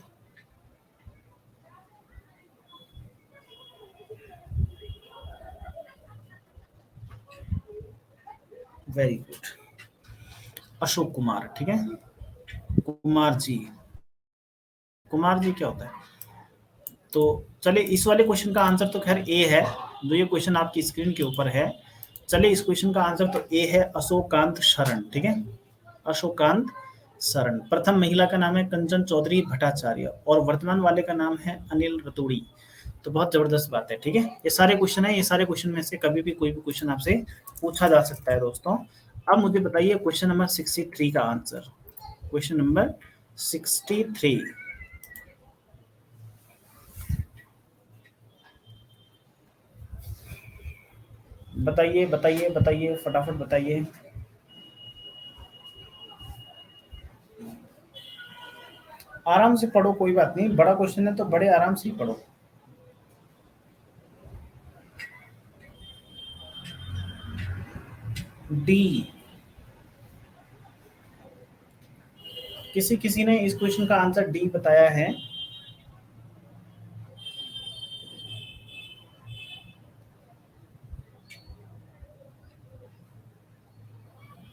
वेरी गुड, अशोक कुमार, ठीक है। कुमार जी, कुमार जी क्या होता है, तो चलिए इस वाले क्वेश्चन का आंसर तो खैर ए है, जो ये क्वेश्चन आपकी स्क्रीन के ऊपर है। चलिए इस क्वेश्चन का आंसर तो ए है, अशोकांत शरण, ठीक है। अशोकांत शरण, प्रथम महिला का नाम है कंचन चौधरी भट्टाचार्य, और वर्तमान वाले का नाम है अनिल रतूड़ी। तो बहुत जबरदस्त बात है, ठीक है। ये सारे क्वेश्चन है, ये सारे क्वेश्चन में से कभी भी कोई भी क्वेश्चन आपसे पूछा जा सकता है दोस्तों। अब मुझे बताइए क्वेश्चन नंबर 63 का आंसर, क्वेश्चन नंबर 63। बताइए बताइए बताइए, फटाफट बताइए। आराम से पढ़ो, कोई बात नहीं, बड़ा क्वेश्चन है तो बड़े आराम से ही पढ़ो। डी, किसी किसी ने इस क्वेश्चन का आंसर डी बताया है।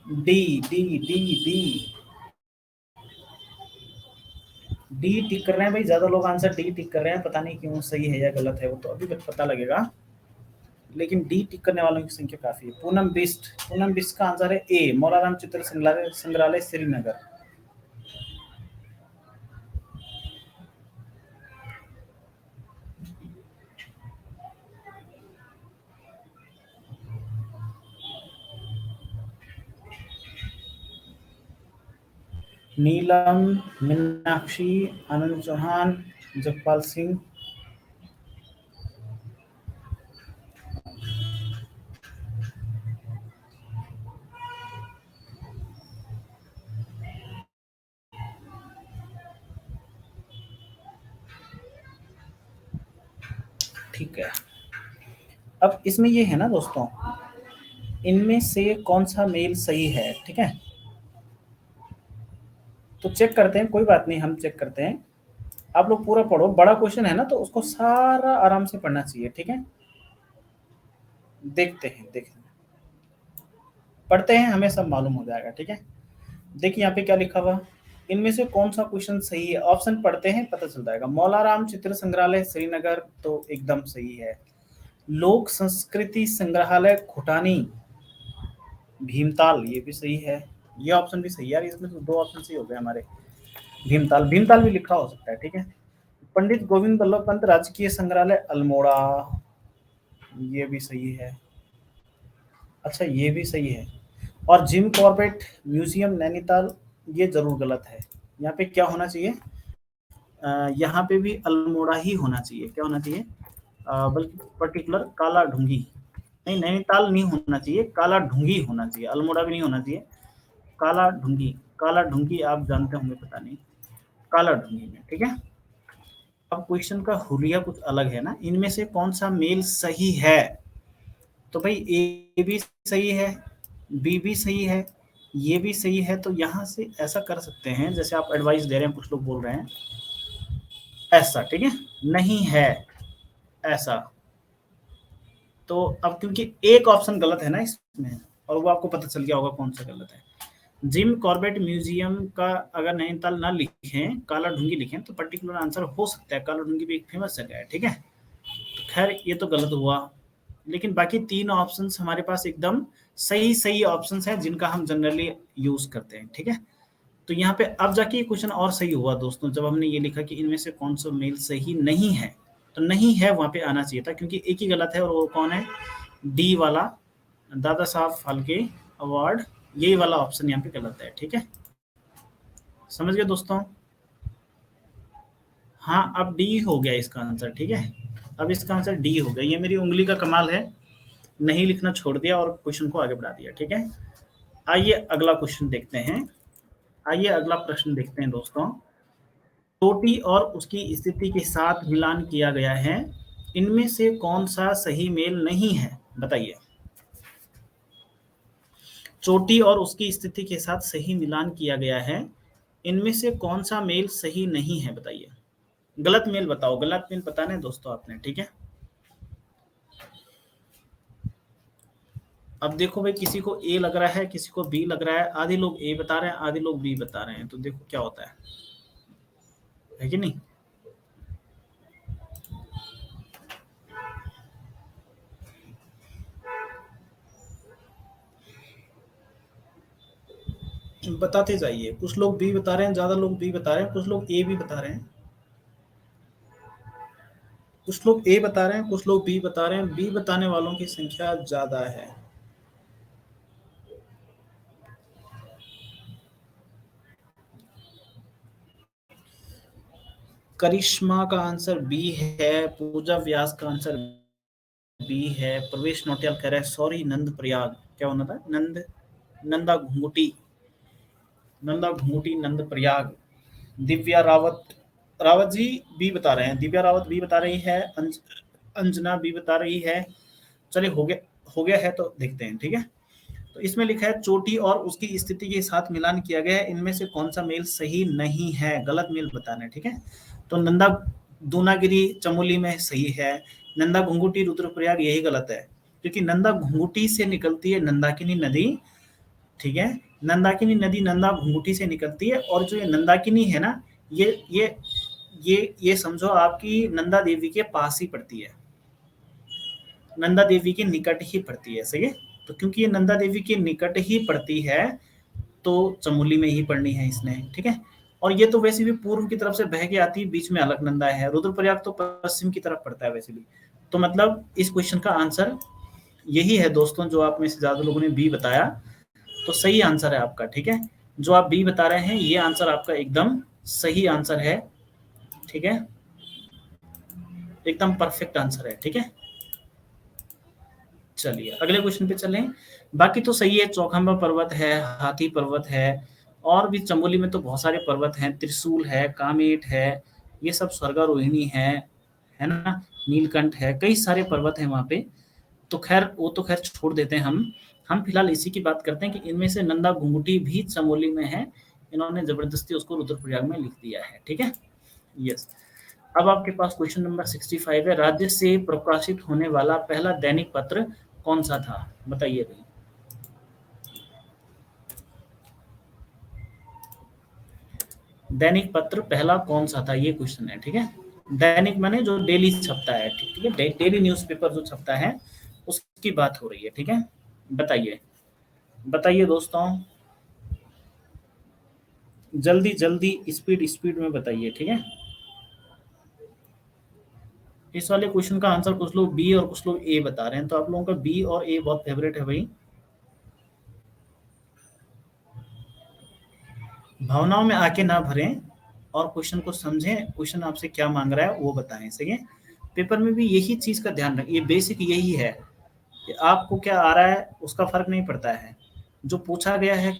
D D D D D tick कर रहे हैं भाई, ज्यादा लोग आंसर डी टिक कर रहे हैं, पता नहीं क्यों, सही है या गलत है वो तो अभी पता लगेगा, लेकिन डी टिक करने वालों की संख्या काफी है। पूनम बिस्ट, पूनम बिस्ट का आंसर है ए, मोराराम चित्र संग्रहालय श्रीनगर। नीलम, मीनाक्षी, आनंद चौहान, जगपाल सिंह। ठीक है, अब इसमें ये है ना दोस्तों, इनमें से कौन सा मेल सही है, ठीक है। तो चेक करते हैं, कोई बात नहीं, हम चेक करते हैं। आप लोग पूरा पढ़ो, बड़ा क्वेश्चन है ना तो उसको सारा आराम से पढ़ना चाहिए, ठीक है। देखते हैं, पढ़ते हैं, हमें सब मालूम हो जाएगा, ठीक है। देखिए यहाँ पे क्या लिखा हुआ, इनमें से कौन सा क्वेश्चन सही है, ऑप्शन पढ़ते हैं पता चल जाएगा। मौलाराम चित्र संग्रहालय श्रीनगर तो एकदम सही है। लोक संस्कृति संग्रहालय खुटानी भीमताल ये भी सही है। ये ऑप्शन भी सही है यार, इसमें तो 2 ऑप्शन सही हो गए हमारे। भीमताल, भीमताल भी लिखा हो सकता है, ठीक है। पंडित गोविंद बल्लभ पंत राजकीय संग्रहालय अल्मोड़ा, ये भी सही है। अच्छा ये भी सही है। और जिम कॉर्बेट म्यूजियम नैनीताल, ये जरूर गलत है। यहाँ पे क्या होना चाहिए, यहाँ पे भी अल्मोड़ा ही होना चाहिए। क्या होना चाहिए, बल्कि पर्टिकुलर काला ढूंगी, नहीं नैनीताल नहीं होना चाहिए, काला ढूंगी होना चाहिए, अल्मोड़ा भी नहीं होना चाहिए, काला ढूंगी। काला ढूंगी आप जानते होंगे, पता नहीं, काला ढूंगी में, ठीक है। अब क्वेश्चन का हुलिया कुछ अलग है ना, इनमें से कौन सा मेल सही है, तो भाई ए भी सही है, बी भी सही है, ये भी सही है। तो यहाँ से ऐसा कर सकते हैं, जैसे आप एडवाइस दे रहे हैं, कुछ लोग बोल रहे हैं ऐसा, ठीक है, नहीं है ऐसा। तो अब क्योंकि एक ऑप्शन गलत है ना इसमें, और वो आपको पता चल गया होगा कौन सा गलत है। जिम कॉर्बेट म्यूजियम का अगर नैनीताल ना लिखें, काला ढूंगी लिखें, तो पर्टिकुलर आंसर हो सकता है। काला ढूंगी भी एक फेमस जगह है, ठीक है। तो खैर ये तो गलत हुआ, लेकिन बाकी 3 ऑप्शंस हमारे पास एकदम सही सही ऑप्शंस हैं, जिनका हम जनरली यूज करते हैं, ठीक है। तो यहाँ पे अब जाके ये क्वेश्चन और सही हुआ दोस्तों, जब हमने ये लिखा कि इनमें से कौन सा मेल सही नहीं है, तो नहीं है वहां पे आना चाहिए था, क्योंकि एक ही गलत है, और वो कौन है, डी वाला, दादा साहब फाल्के अवार्ड, यही वाला ऑप्शन यहाँ पे गलत है, ठीक है। समझ गए दोस्तों। हाँ अब डी हो गया इसका आंसर, ठीक है। अब इसका आंसर डी हो गया, ये मेरी उंगली का कमाल है, नहीं लिखना छोड़ दिया और क्वेश्चन को आगे बढ़ा दिया, ठीक है। आइए अगला क्वेश्चन देखते हैं, आइए अगला प्रश्न देखते हैं दोस्तों। चोटी और उसकी स्थिति के साथ मिलान किया गया है, इनमें से कौन सा सही मेल नहीं है, बताइए। चोटी और उसकी स्थिति के साथ सही मिलान किया गया है, इनमें से कौन सा मेल सही नहीं है, बताइए। गलत मेल बताओ, गलत मेल बताना है दोस्तों आपने, ठीक है। अब देखो भाई, किसी को ए लग रहा है, किसी को बी लग रहा है, आधे लोग ए बता रहे हैं, आधे लोग बी बता रहे हैं, तो देखो क्या होता है कि नहीं। बताते जाइए, कुछ लोग बी बता रहे हैं, ज्यादा लोग बी बता रहे हैं, कुछ लोग ए भी बता रहे हैं, कुछ लोग ए बता रहे हैं, कुछ लोग बी बता रहे हैं, बी बताने वालों की संख्या ज्यादा है। करिश्मा का आंसर बी है, पूजा व्यास का आंसर बी है, प्रवेश नोटियाल कह रहा है सॉरी नंद प्रयाग, क्या होना था, नंदा घुंगुटी, नंदा घुंगुटी नंद प्रयाग। दिव्या रावत, रावत जी बी बता रहे हैं, दिव्या रावत बी बता रही है, अंजना बी बता रही है। चलिए हो गया है तो देखते हैं, ठीक है। तो इसमें लिखा है चोटी और उसकी स्थिति के साथ मिलान किया गया है, इनमें से कौन सा मेल सही नहीं है, गलत मेल बताना है, ठीक है। तो नंदा दूनागिरी चमोली में सही है, नंदा घुंगुटी रुद्रप्रयाग यही गलत है, क्योंकि नंदा घुंगुटी से निकलती है नंदाकिनी नदी, ठीक है। नंदाकिनी नदी नंदा घुंगुटी से निकलती है, और जो ये नंदाकिनी है ना, ये समझो आपकी नंदा देवी के पास ही पड़ती है, नंदा देवी के निकट ही पड़ती है, सही है। तो क्योंकि ये नंदा देवी के निकट ही पड़ती है, तो चमोली में ही पढ़नी है इसने, ठीक है। और ये तो वैसे भी पूर्व की तरफ से बह के आती है, बीच में अलकनंदा है, रुद्रप्रयाग तो पश्चिम की तरफ पड़ता है वैसे भी। तो मतलब इस क्वेश्चन का आंसर यही है दोस्तों, जो आप में से ज्यादा लोगों ने बी बताया, तो सही आंसर है आपका, ठीक है। जो आप बी बता रहे हैं, ये आंसर आपका एकदम सही आंसर है, ठीक है, एकदम परफेक्ट आंसर है, ठीक है। चलिए अगले क्वेश्चन पे चलें। बाकी तो सही है, चौखंबा पर्वत है, हाथी पर्वत है, और भी चमोली में तो बहुत सारे पर्वत हैं, त्रिशूल है, कामेट है, ये सब स्वर्गारोहिणी है ना, नीलकंठ है, कई सारे पर्वत हैं वहाँ पे। तो खैर वो तो खैर छोड़ देते हैं हम फिलहाल इसी की बात करते हैं कि इनमें से नंदा घुंगुटी भी चमोली में है, इन्होंने जबरदस्ती उसको रुद्रप्रयाग में लिख दिया है, ठीक है। यस। अब आपके पास क्वेश्चन नंबर 65 है, राज्य से प्रकाशित होने वाला पहला दैनिक पत्र कौन सा था, बताइए भाई। दैनिक पत्र पहला कौन सा था, ये क्वेश्चन है, ठीक है। दैनिक माने जो डेली छपता है, ठीक है, डेली न्यूज़पेपर जो छपता है उसकी बात हो रही है, ठीक है। बताइए बताइए दोस्तों, जल्दी जल्दी स्पीड स्पीड में बताइए, ठीक है। इस वाले क्वेश्चन का आंसर कुछ लोग बी और कुछ लोग ए बता रहे हैं, तो आप लोगों का बी और ए बहुत फेवरेट है भाई। भावनाओं में आके ना भरें और क्वेश्चन को समझें, क्वेश्चन आपसे क्या मांग रहा है वो बताएं, सही है। पेपर में भी यही चीज का ध्यान रखें, ये बेसिक यही है कि आपको क्या आ रहा है उसका फर्क नहीं पड़ता है, जो पूछा गया है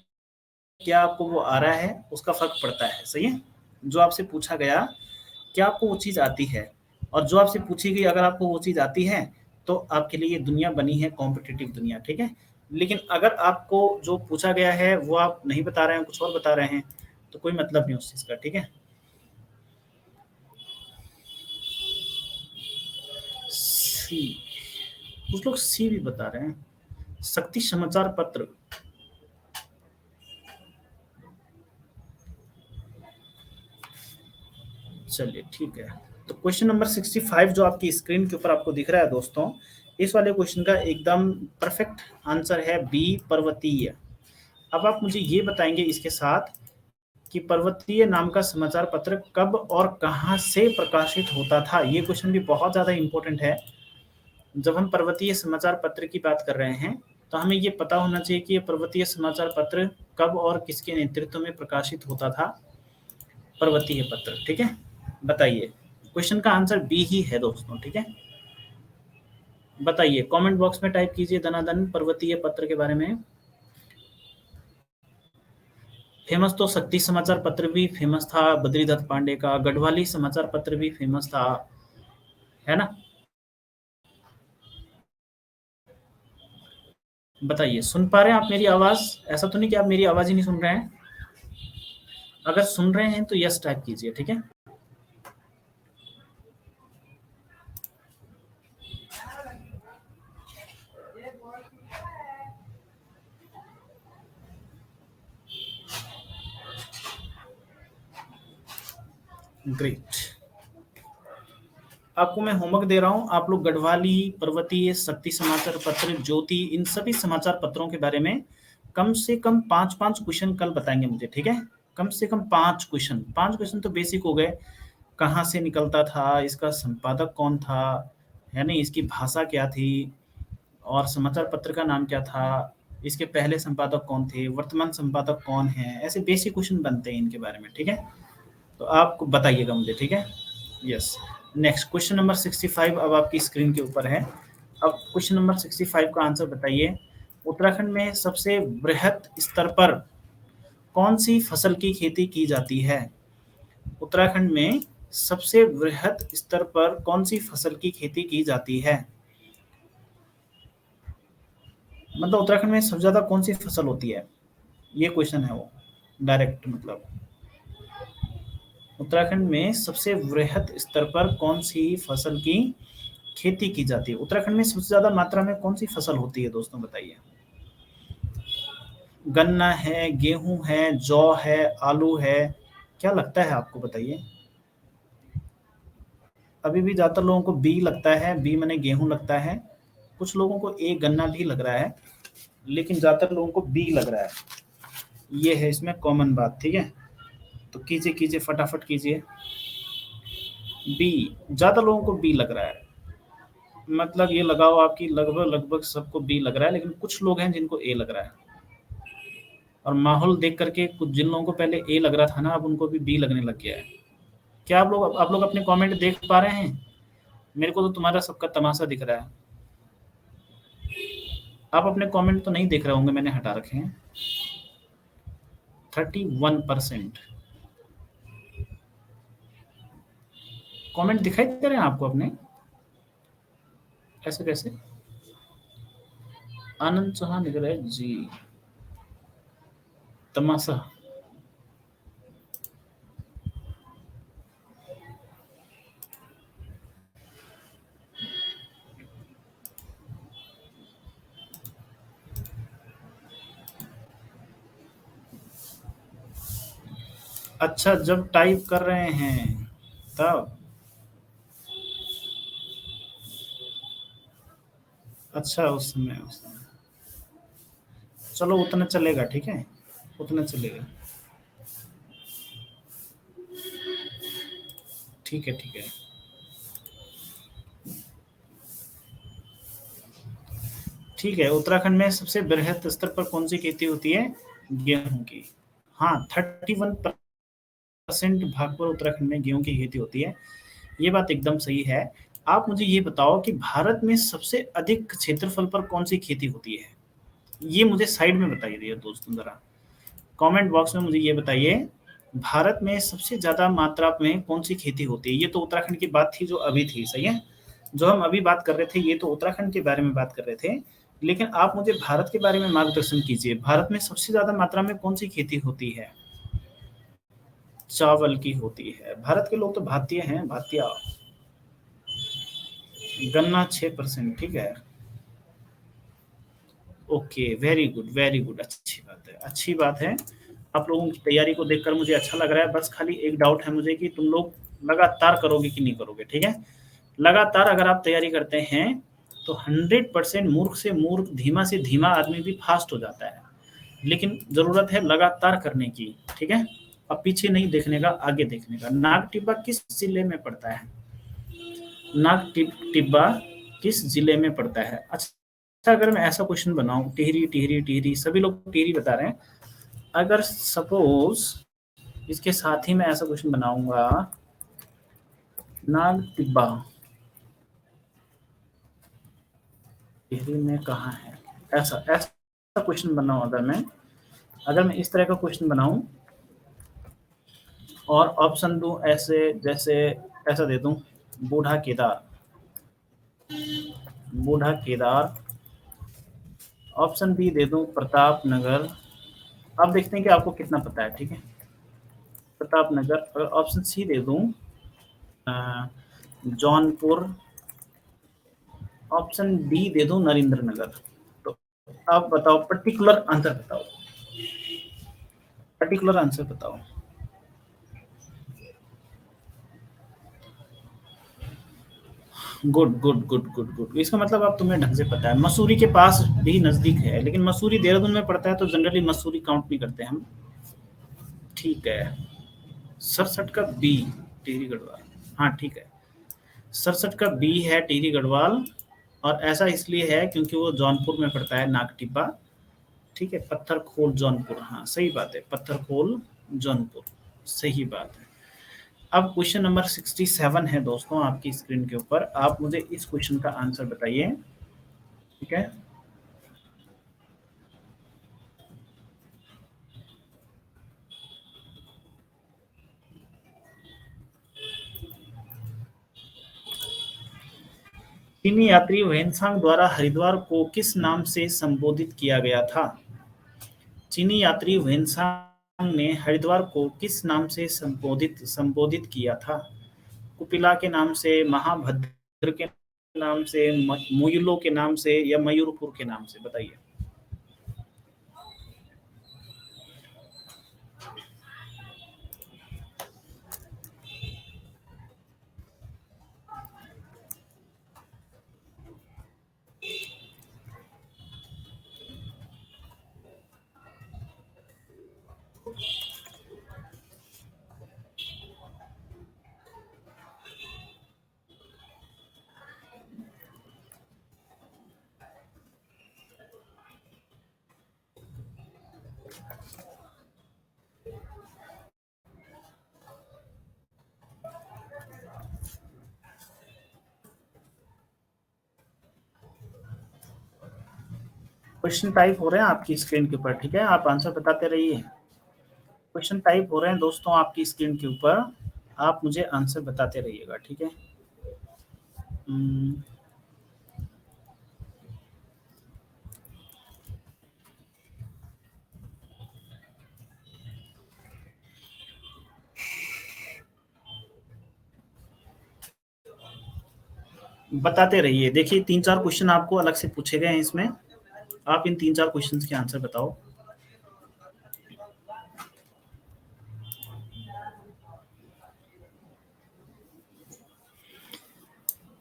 क्या आपको वो आ रहा है उसका फर्क पड़ता है, सही है। जो आपसे पूछा गया क्या आपको वो चीज़ आती है, और जो आपसे पूछी गई अगर आपको वो चीज़ आती है तो आपके लिए ये दुनिया बनी है, कॉम्पिटिटिव दुनिया, ठीक है। लेकिन अगर आपको जो पूछा गया है वो आप नहीं बता रहे हैं, कुछ और बता रहे हैं, तो कोई मतलब नहीं उस चीज़ का, ठीक है। सी, कुछ लोग सी भी बता रहे हैं, शक्ति समाचार पत्र। चलिए ठीक है, तो क्वेश्चन नंबर 65 जो आपकी स्क्रीन के ऊपर आपको दिख रहा है दोस्तों, इस वाले क्वेश्चन का एकदम परफेक्ट आंसर है बी, पर्वतीय। अब आप मुझे ये बताएंगे इसके साथ कि पर्वतीय नाम का समाचार पत्र कब और कहां से प्रकाशित होता था, ये क्वेश्चन भी बहुत ज्यादा इंपॉर्टेंट है। जब हम पर्वतीय समाचार पत्र की बात कर रहे हैं तो हमें ये पता होना चाहिए कि ये पर्वतीय समाचार पत्र कब और किसके नेतृत्व में प्रकाशित होता था, पर्वतीय पत्र, ठीक है। बताइए, क्वेश्चन का आंसर बी ही है दोस्तों, ठीक है। बताइए, कमेंट बॉक्स में टाइप कीजिए दनादन पर्वतीय पत्र के बारे में। फेमस तो शक्ति समाचार पत्र भी फेमस था, बद्रीदत्त पांडे का गढ़वाली समाचार पत्र भी फेमस था, है ना। बताइए, सुन पा रहे हैं आप मेरी आवाज, ऐसा तो नहीं कि आप मेरी आवाज ही नहीं सुन रहे हैं। अगर सुन रहे हैं तो यस टाइप कीजिए, ठीक है। ग्रेट, आपको मैं होमवर्क दे रहा हूँ, आप लोग गढ़वाली, पर्वतीय, शक्ति समाचार पत्र, ज्योति, इन सभी समाचार पत्रों के बारे में कम से कम 5-5 क्वेश्चन कल बताएंगे मुझे, ठीक है। कम से कम 5 क्वेश्चन, 5 क्वेश्चन तो बेसिक हो गए। कहाँ से निकलता था, इसका संपादक कौन था, है नहीं, इसकी भाषा क्या थी, और समाचार पत्र का नाम क्या था, इसके पहले संपादक कौन थे, वर्तमान संपादक कौन है, ऐसे बेसिक क्वेश्चन बनते हैं इनके बारे में, ठीक है। तो आप बताइएगा मुझे, ठीक है। यस, नेक्स्ट क्वेश्चन नंबर 65 अब आपकी स्क्रीन के ऊपर है। अब क्वेश्चन नंबर 65 का आंसर बताइए। उत्तराखंड में सबसे बृहद स्तर पर कौन सी फसल की खेती की जाती है। उत्तराखंड में सबसे बृहद स्तर पर कौन सी फसल की खेती की जाती है, मतलब उत्तराखंड में सबसे ज्यादा कौन सी फसल होती है, ये क्वेश्चन है वो, डायरेक्ट मतलब। उत्तराखंड में सबसे वृहद स्तर पर कौन सी फसल की खेती की जाती है, उत्तराखंड में सबसे ज्यादा मात्रा में कौन सी फसल होती है दोस्तों, बताइए। गन्ना है, गेहूं है, जौ है, आलू है, क्या लगता है आपको, बताइए। अभी भी ज्यादातर लोगों को बी लगता है, बी माने गेहूं लगता है, कुछ लोगों को ए गन्ना भी लग रहा है, लेकिन ज्यादातर लोगों को बी लग रहा है। ये है इसमें कॉमन बात, ठीक है। तो कीजिए कीजिए, फटाफट कीजिए। बी, ज्यादा लोगों को बी लग रहा है, मतलब ये लगाओ आपकी लगभग लगभग सबको बी लग रहा है, लेकिन कुछ लोग हैं जिनको ए लग रहा है। और माहौल देख करके कुछ जिन लोगों को पहले ए लग रहा था ना, अब उनको भी बी लगने लग गया है। क्या आप लोग अपने कमेंट देख पा रहे हैं, मेरे को तो तुम्हारा सबका तमाशा दिख रहा है। आप अपने कमेंट तो नहीं देख रहे होंगे, मैंने हटा रखे हैं। 31% कमेंट दिखाई दे रहे हैं आपको अपने, ऐसे कैसे। आनंद चौहान दिख रहा है जी, तमाशा। अच्छा, जब टाइप कर रहे हैं तब। अच्छा, उस समय चलो उतना चलेगा, ठीक है, उतना चलेगा। ठीक है, ठीक है। ठीक है, उत्तराखंड में सबसे बृहद स्तर पर कौन सी खेती होती है? गेहूं की। हाँ, 31% भाग पर उत्तराखंड में गेहूं की खेती होती है। ये बात एकदम सही है। आप मुझे ये बताओ कि भारत में सबसे अधिक क्षेत्रफल पर कौन सी खेती होती है? ये मुझे साइड में बताइए दोस्तों जरा, कमेंट बॉक्स में मुझे ये बताइए, भारत में सबसे ज्यादा मात्रा में कौन सी खेती होती है? ये तो उत्तराखंड की बात थी जो अभी थी, सही है। जो हम अभी बात कर रहे थे ये तो उत्तराखंड के बारे में बात कर रहे थे, लेकिन आप मुझे भारत के बारे में मार्गदर्शन कीजिए। भारत में सबसे ज्यादा मात्रा में कौन सी खेती होती है? चावल की होती है। भारत के लोग तो भातिया हैं, भातिया। गन्ना 6%, ठीक है। Okay, very good, very good, अच्छी बात है, अच्छी बात है। आप लोगों की तैयारी को देखकर मुझे अच्छा लग रहा है। बस खाली एक डाउट है मुझे कि तुम लोग लगातार करोगे कि नहीं करोगे, ठीक है। लगातार अगर आप तैयारी करते हैं तो 100% मूर्ख से मूर्ख, धीमा से धीमा आदमी भी फास्ट हो जाता है। लेकिन जरूरत है लगातार करने की, ठीक है। अब पीछे नहीं देखने का, आगे देखने का। नाग टिब्बा किस जिले में पड़ता है? टिब्बा किस जिले में पड़ता है? अच्छा, अगर मैं ऐसा क्वेश्चन बनाऊं, टिहरी टिहरी टिहरी, सभी लोग टिहरी बता रहे हैं। अगर सपोज इसके साथ ही मैं ऐसा क्वेश्चन बनाऊंगा, नाग टिब्बा टिहरी में कहाँ है? ऐसा ऐसा क्वेश्चन बनाऊं, अगर मैं इस तरह का क्वेश्चन बनाऊं और ऑप्शन दूं ऐसे, जैसे ऐसा दे दूं, बूढ़ा केदार, बूढ़ा केदार। ऑप्शन बी दे दूं प्रताप नगर। अब देखते हैं कि आपको कितना पता है, ठीक है। प्रताप नगर। अगर ऑप्शन सी दे दूं जौनपुर। ऑप्शन डी दे दूं नरेंद्र नगर। तो आप बताओ, पर्टिकुलर आंसर बताओ, पर्टिकुलर आंसर बताओ। Good good good good good, इसका मतलब आप, तुम्हें ढंग से पता है। मसूरी के पास भी नजदीक है, लेकिन मसूरी देहरादून में पड़ता है तो जनरली मसूरी काउंट नहीं करते हम। ठीक है। सड़सठ का बी, टिहरी गढ़वाल। हाँ, ठीक है। सड़सठ का बी है टिहरी गढ़वाल। और ऐसा इसलिए है क्योंकि वो जौनपुर में पड़ता है, नाग टिब्बा। ठीक है, पत्थर खोल जौनपुर, हाँ सही बात है, पत्थर खोल जौनपुर, सही बात है। अब क्वेश्चन नंबर 67 है दोस्तों आपकी स्क्रीन के ऊपर। आप मुझे इस क्वेश्चन का आंसर बताइए, ठीक है। चीनी यात्री वेनसांग द्वारा हरिद्वार को किस नाम से संबोधित किया गया था? चीनी यात्री वेनसांग ने हरिद्वार को किस नाम से संबोधित संबोधित किया था? कुपिला के नाम से, महाभद्र के नाम से, मुयुलो के नाम से, या मयूरपुर के नाम से? बताइए। क्वेश्चन टाइप हो रहे हैं आपकी स्क्रीन के ऊपर, ठीक है, आप आंसर बताते रहिए। क्वेश्चन टाइप हो रहे हैं दोस्तों आपकी स्क्रीन के ऊपर, आप मुझे आंसर बताते रहिएगा, ठीक है। हम्म, बताते रहिए। देखिए, 3-4 क्वेश्चन आपको अलग से पूछे गए हैं इसमें, आप इन 3-4 क्वेश्चंस के आंसर बताओ।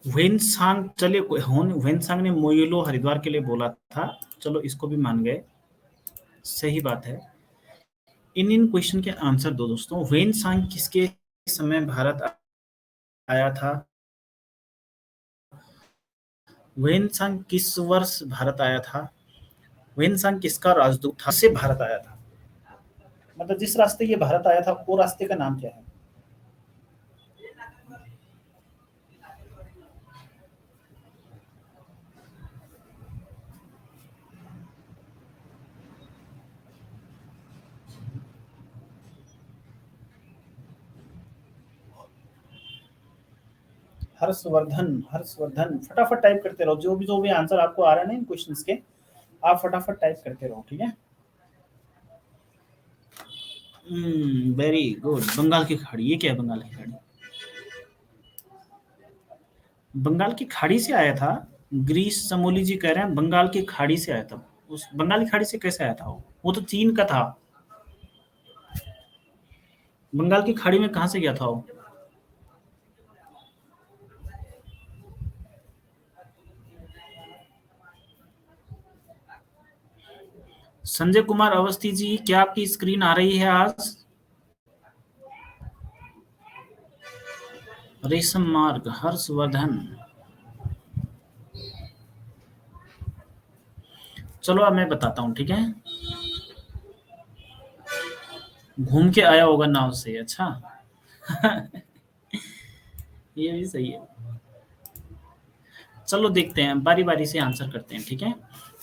वेनसांग, चलिए वेनसांग ने मोइलो हरिद्वार के लिए बोला था, चलो इसको भी मान गए, सही बात है। इन क्वेश्चन के आंसर दो दोस्तों। वेनसांग किसके समय भारत आया था? वेनसांग किस वर्ष भारत आया था? वेनसांग किसका राजदूत था? से भारत आया था, मतलब जिस रास्ते ये भारत आया था वो रास्ते का नाम क्या है? हर्षवर्धन, हर्षवर्धन, फटाफट टाइप करते रहो, जो भी आंसर आपको आ रहा है ना इन क्वेश्चंस के, आप फटाफट टाइप करते रहो, ठीक है। वेरी गुड, बंगाल की खाड़ी, ये क्या है बंगाल की खाड़ी? बंगाल की खाड़ी से आया था? ग्रीस चमोली जी कह रहे हैं बंगाल की खाड़ी से आया था। उस बंगाल की खाड़ी से कैसे आया था वो तो चीन का था। बंगाल की खाड़ी में कहाँ से गया था वो? संजय कुमार अवस्थी जी, क्या आपकी स्क्रीन आ रही है आज? रेशम मार्ग, हर्षवर्धन। चलो अब मैं बताता हूँ, ठीक है। घूम के आया होगा नाव से, अच्छा। ये भी सही है। चलो देखते हैं, बारी बारी से आंसर करते हैं, ठीक है।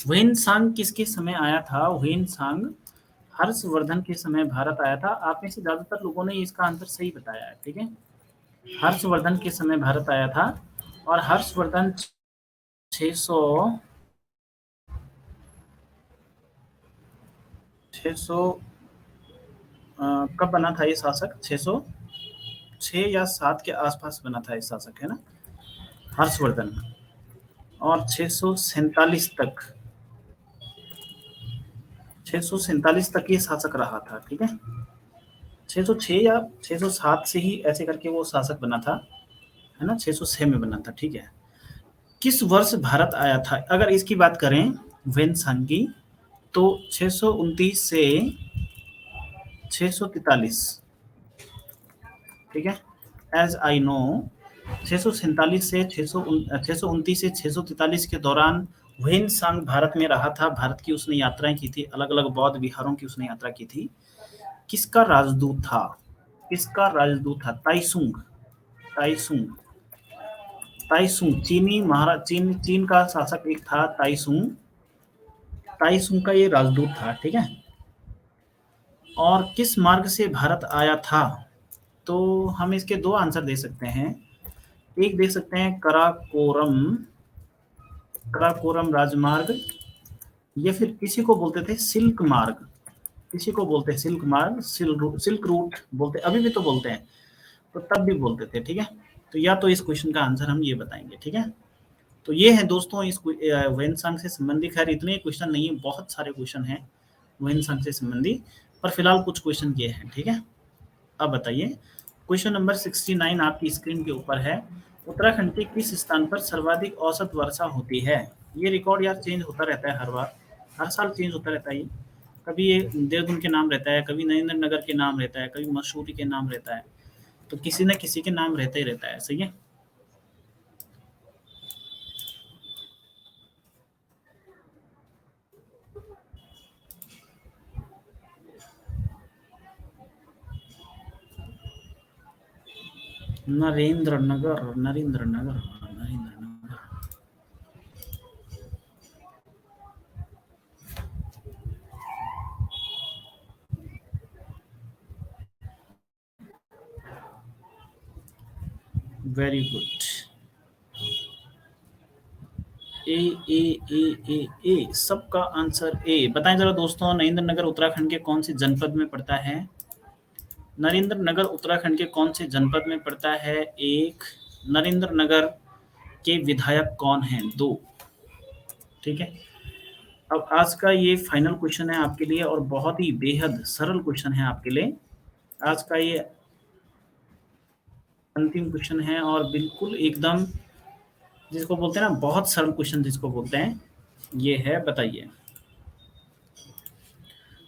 वेन सांग किसके समय आया था? वेन सांग हर्षवर्धन के समय भारत आया था। आप में से ज्यादातर लोगों ने इसका आंसर सही बताया है, ठीक है। हर्षवर्धन के समय भारत आया था, और हर्षवर्धन 600 600 कब बना था ये शासक? 606 या 7 के आसपास बना था ये शासक, है ना, हर्षवर्धन। और 647 तक, 647 तक ये शासक रहा था, ठीक है। 606 या 607 से ही ऐसे करके वो शासक बना था, है ना, 606 में बना था, ठीक है। किस वर्ष भारत आया था अगर इसकी बात करें वेनसांग की, तो 629 से 643, ठीक है। एज आई नो 647 से 629 से 643 के दौरान वेन सांग भारत में रहा था। भारत की उसने यात्राएं की थी, अलग अलग बौद्ध विहारों की उसने यात्रा की थी। किसका राजदूत था? किसका राजदूत था? ताइसुंग, ताइसुंग, ताइसुंग चीनी महाराज, चीन का शासक एक था ताइसुंग, ताइसुंग का ये राजदूत था, ठीक है। और किस मार्ग से भारत आया था? तो हम इसके दो आंसर दे सकते हैं। एक दे सकते हैं कराकोरम, कराकोरम राजमार्ग, या फिर किसी को बोलते थे सिल्क मार्ग, किसी को बोलते हैं सिल्क मार्ग, सिल्क रूट बोलते, अभी भी तो बोलते हैं, तो तब भी बोलते थे, ठीक है। तो या तो इस क्वेश्चन का आंसर हम ये बताएंगे, ठीक है। तो ये है दोस्तों इस वेनसांग से संबंधित, खैर इतने क्वेश्चन नहीं है, बहुत सारे क्वेश्चन हैं वेनसांग से संबंधित, पर फिलहाल कुछ क्वेश्चन ये हैं, ठीक है। अब बताइए, क्वेश्चन नंबर 69 आपकी स्क्रीन के ऊपर है। उत्तराखंड के किस स्थान पर सर्वाधिक औसत वर्षा होती है? ये रिकॉर्ड यार चेंज होता रहता है हर बार, हर साल चेंज होता रहता है ये। कभी ये देहरादून के नाम रहता है, कभी नरेंद्र नगर के नाम रहता है, कभी मसूरी के नाम रहता है, तो किसी न किसी के नाम रहता ही रहता है, सही है। Narendra Nagar, Narendra Nagar, Narendra Nagar. Very good. A A A A A, सबका आंसर ए। बताएं जरा दोस्तों, नरेंद्र नगर उत्तराखंड के कौन से जनपद में पड़ता है? नरेंद्र नगर उत्तराखंड के कौन से जनपद में पड़ता है? एक। नरेंद्र नगर के विधायक कौन हैं? दो, ठीक है। अब आज का ये फाइनल क्वेश्चन है आपके लिए, और बहुत ही बेहद सरल क्वेश्चन है आपके लिए। आज का ये अंतिम क्वेश्चन है, और बिल्कुल एकदम जिसको बोलते हैं ना बहुत सरल क्वेश्चन जिसको बोलते हैं, ये है, बताइए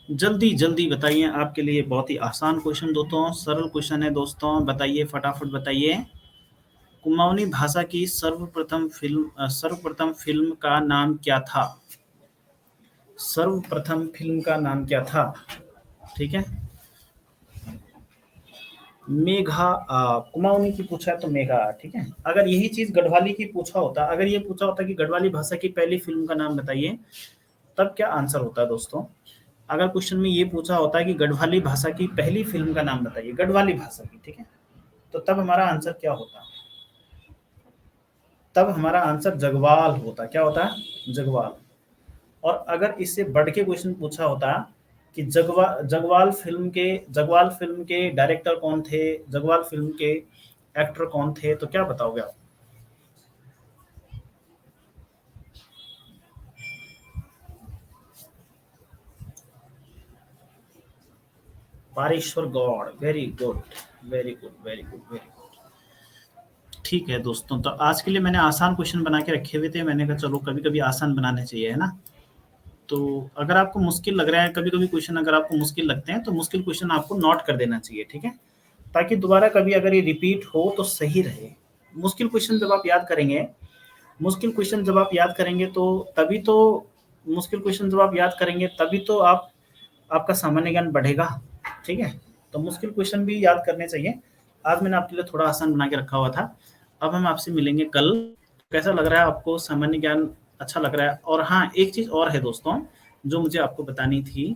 जल्दी जल्दी बताइए। आपके लिए बहुत ही आसान क्वेश्चन दोस्तों, सरल क्वेश्चन है दोस्तों, बताइए फटाफट बताइए। कुमाऊनी भाषा की सर्वप्रथम फिल्म का नाम क्या था? सर्वप्रथम फिल्म का नाम क्या था? ठीक है, मेघा कुमाऊनी की पूछा है तो मेघा, ठीक है। अगर यही चीज गढ़वाली की पूछा होता, अगर ये पूछा होता कि गढ़वाली भाषा की पहली फिल्म का नाम बताइए, तब क्या आंसर होता है दोस्तों? अगर क्वेश्चन में ये पूछा होता है कि गढ़वाली भाषा की पहली फिल्म का नाम बताइए, गढ़वाली भाषा की, ठीक है, तो तब हमारा आंसर क्या होता? तब हमारा आंसर जगवाल होता। क्या होता है? जगवाल। और अगर इससे बढ़ के क्वेश्चन पूछा होता कि जगवाल फिल्म के डायरेक्टर कौन थे, जगवाल फिल्म के एक्टर कौन थे, तो क्या बताओगे आप? Pareshwar Gaur, very good, very good, very good, very good. ठीक है दोस्तों, तो आज के लिए मैंने आसान क्वेश्चन बना के रखे हुए थे, मैंने कहा चलो कभी कभी आसान बनाने चाहिए, है ना। तो अगर आपको मुश्किल लग रहा है, कभी कभी क्वेश्चन अगर आपको मुश्किल लगते हैं, तो मुश्किल क्वेश्चन आपको नोट कर देना चाहिए, ठीक है, ताकि दोबारा कभी अगर ये रिपीट हो तो सही रहे। मुश्किल क्वेश्चन जब आप याद करेंगे, मुश्किल क्वेश्चन जब आप याद करेंगे तो तभी तो मुश्किल क्वेश्चन जब आप याद करेंगे तभी तो आपका सामान्य ज्ञान बढ़ेगा, ठीक है। तो मुश्किल क्वेश्चन भी याद करने चाहिए। आज मैंने आपके लिए थोड़ा आसान बना के रखा हुआ था। अब हम आपसे मिलेंगे कल। कैसा लग रहा है आपको? सामान्य ज्ञान अच्छा लग रहा है? और हाँ, एक चीज और है दोस्तों जो मुझे आपको बतानी थी